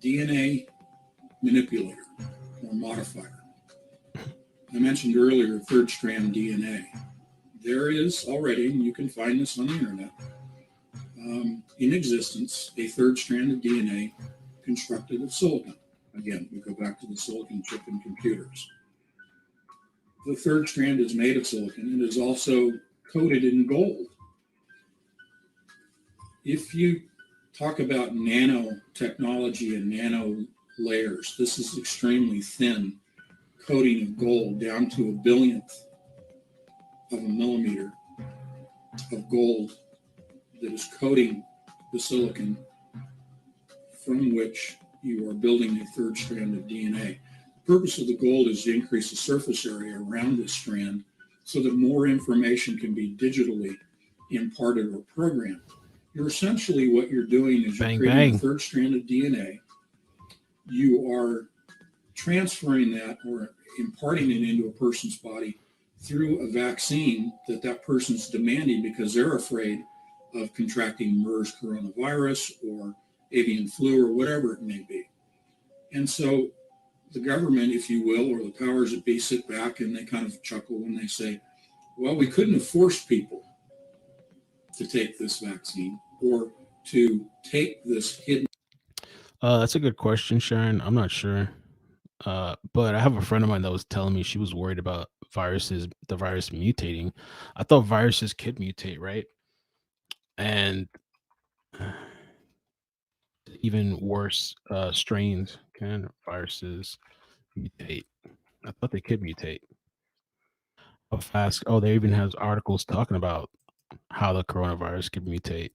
DNA manipulator or modifier. I mentioned earlier third strand DNA. There is already, and you can find this on the internet, in existence, a third strand of DNA constructed of silicon, Again, we go back to the silicon chip in computers. The third strand is made of silicon and is also coated in gold. If you talk about nanotechnology and nano layers, this is extremely thin coating of gold down to a billionth of a millimeter of gold that is coating the silicon from which you are building a third strand of DNA. The purpose of the gold is to increase the surface area around this strand so that more information can be digitally imparted or programmed. You're essentially, what you're doing is you're creating a third strand of DNA. You are transferring that or imparting it into a person's body through a vaccine that that person's demanding because they're afraid of contracting MERS coronavirus or avian flu or whatever it may be. And so the government, if you will, or the powers that be sit back and they kind of chuckle when they say, well, we couldn't have forced people to take this vaccine or to take this hidden.
That's a good question, Sharon. I'm not sure. But I have a friend of mine that was telling me she was worried about the virus mutating. I thought viruses could mutate, right? And even worse, strains can viruses mutate. I thought they could mutate. How fast? Oh, they even has articles talking about how the coronavirus could mutate.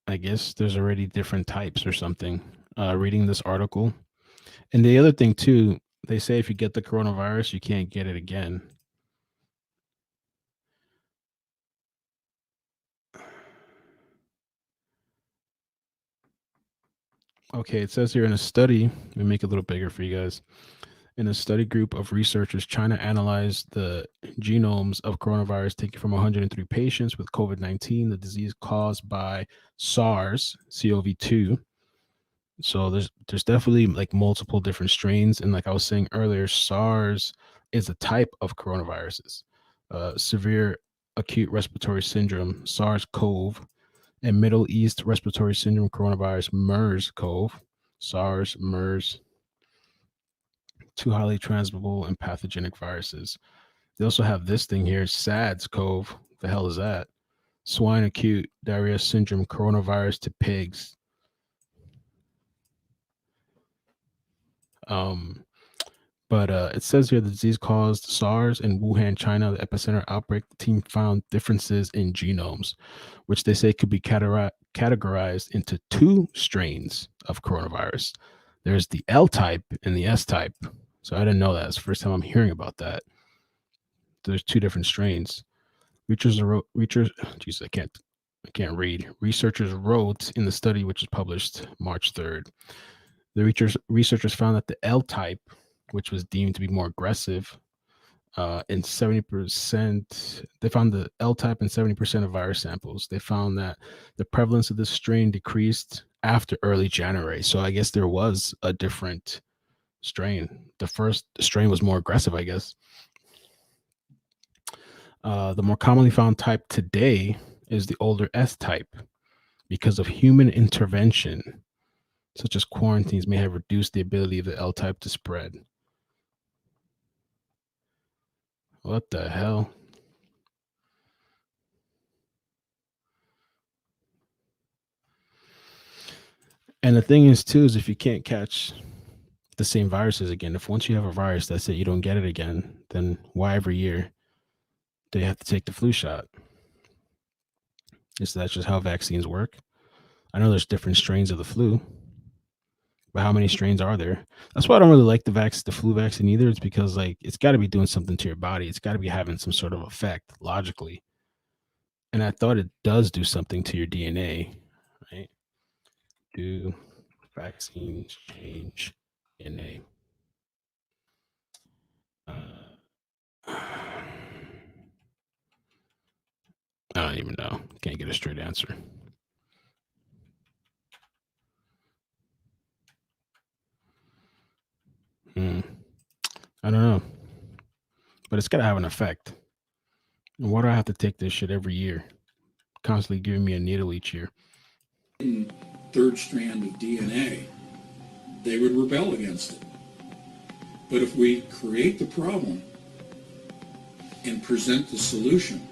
I guess there's already different types or something. Reading this article. And the other thing too, they say if you get the coronavirus, you can't get it again. Okay, it says here in a study, let me make it a little bigger for you guys. In a study group of researchers, China analyzed the genomes of coronavirus taken from 103 patients with COVID-19, the disease caused by SARS-CoV-2. So there's definitely like multiple different strains, and like I was saying earlier, SARS is a type of coronaviruses. Severe acute respiratory syndrome, SARS-CoV, and Middle East respiratory syndrome coronavirus, MERS-CoV, SARS, MERS, two highly transmissible and pathogenic viruses. They also have this thing here, SARS-CoV. The hell is that? Swine acute diarrhea syndrome coronavirus to pigs. But it says here the disease caused SARS in Wuhan, China, the epicenter outbreak. The team found differences in genomes, which they say could be categorized into two strains of coronavirus. There's the L type and the S type. So I didn't know that. It's the first time I'm hearing about that. There's two different strains. Researchers, Jesus, I can't read. Researchers wrote in the study, which is published March 3rd. The researchers found that the L type, which was deemed to be more aggressive, in 70%, they found the L type in 70% of virus samples. They found that the prevalence of this strain decreased after early January. So I guess there was a different strain. The first strain was more aggressive, I guess. The more commonly found type today is the older S type because of human intervention, such as quarantines, may have reduced the ability of the L type to spread. What the hell? And the thing is, too, is if you can't catch the same viruses again, if once you have a virus, that's it, you don't get it again, then why every year do you have to take the flu shot? Is that just how vaccines work? I know there's different strains of the flu, but how many strains are there? That's why I don't really like the flu vaccine either. It's because like it's got to be doing something to your body. It's got to be having some sort of effect logically. And I thought it does do something to your DNA, right? Do vaccines change DNA? I don't even know. Can't get a straight answer. I don't know, but it's gotta have an effect. And why do I have to take this shit every year? Constantly giving me a needle each year.
Third strand of DNA, they would rebel against it. But if we create the problem and present the solution,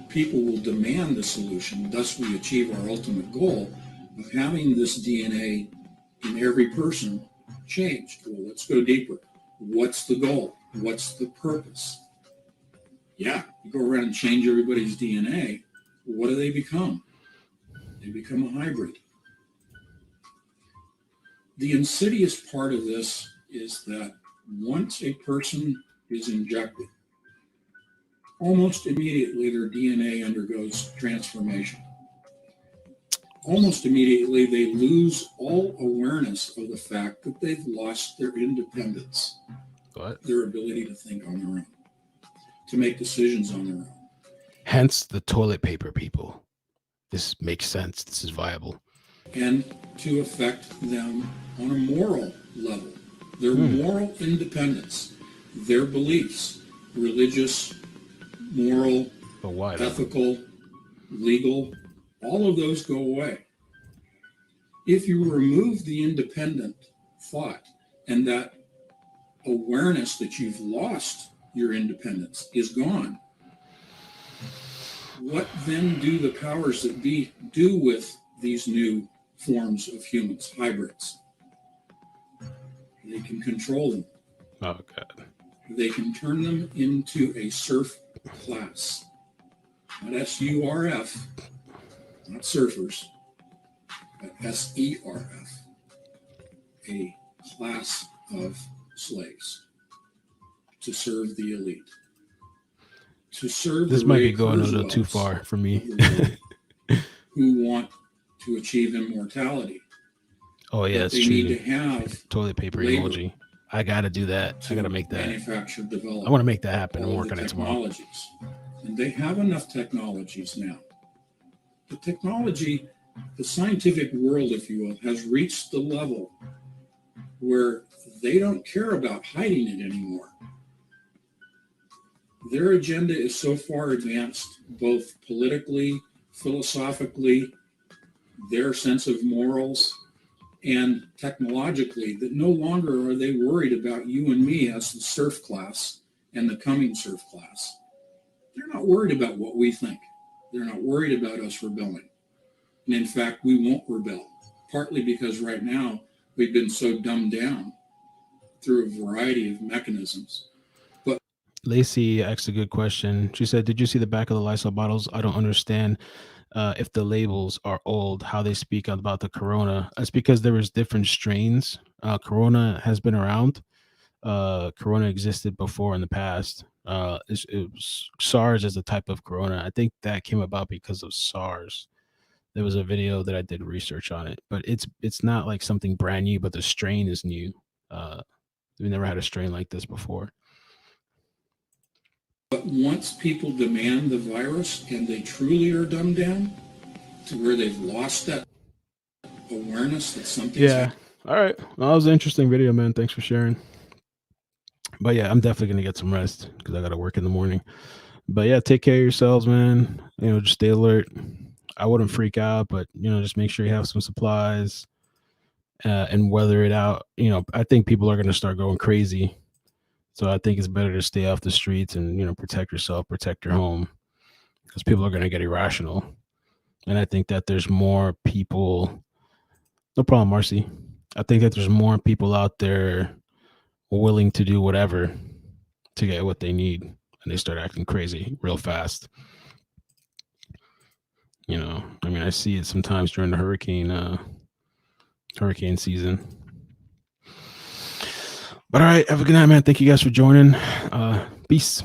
people will demand the solution. Thus, we achieve our ultimate goal of having this DNA in every person changed. Well, let's go deeper. What's the goal? What's the purpose? Yeah, you go around and change everybody's DNA. What do they become? They become a hybrid. The insidious part of this is that once a person is injected, almost immediately their DNA undergoes transformation. Almost immediately they lose all awareness of the fact that they've lost their independence, their ability to think on their own, to make decisions on their own.
Hence the toilet paper, people. This makes sense. This is viable.
And to affect them on a moral level, their moral independence, their beliefs, religious, moral, ethical, legal, all of those go away. If you remove the independent thought and that awareness that you've lost your independence is gone, what then do the powers that be do with these new forms of humans, hybrids? They can control them.
Oh, God.
They can turn them into a serf class. Not S-U-R-F, not surfers, but S-E-R-F, a class of slaves to serve the elite. To serve
this
the
might be
Ray
going a little
Kurzweils
too far for me.
who want to achieve immortality.
Oh yeah,
But
it's
they
true.
need to have
Toilet paper
labor
emoji. I gotta do that. I gotta make that.
manufacture, develop.
I want to make that happen. I'm
all
working
the
on it tomorrow.
technologies. And they have enough technologies now. The technology, the scientific world, if you will, has reached the level where they don't care about hiding it anymore. Their agenda is so far advanced, both politically, philosophically, their sense of morals, and technologically, that no longer are they worried about you and me as the serf class and the coming serf class. They're not worried about what we think. They're not worried about us rebelling. And in fact, we won't rebel, partly because right now we've been so dumbed down through a variety of mechanisms. But
Lacey asked a good question. She said, "Did you see the back of the Lysol bottles? I don't understand if the labels are old, how they speak about the Corona. It's because there was different strains. Corona has been around. Corona existed before in the past. It was SARS as a type of Corona. I think that came about because of SARS. There was a video that I did research on it, but it's not like something brand new, but the strain is new. We never had a strain like this before."
But once people demand the virus and they truly are dumbed down to where they've lost that awareness that something's
Yeah. All right. Well, that was an interesting video, man. Thanks for sharing. But yeah, I'm definitely gonna get some rest because I gotta work in the morning. But yeah, take care of yourselves, man. Just stay alert. I wouldn't freak out, but just make sure you have some supplies and weather it out. I think people are gonna start going crazy. So I think it's better to stay off the streets and, protect yourself, protect your home, because people are going to get irrational. And I think that there's more people. No problem, Marcy. I think that there's more people out there willing to do whatever to get what they need, and they start acting crazy real fast. I see it sometimes during the hurricane season. But all right, have a good night, man. Thank you guys for joining. Peace.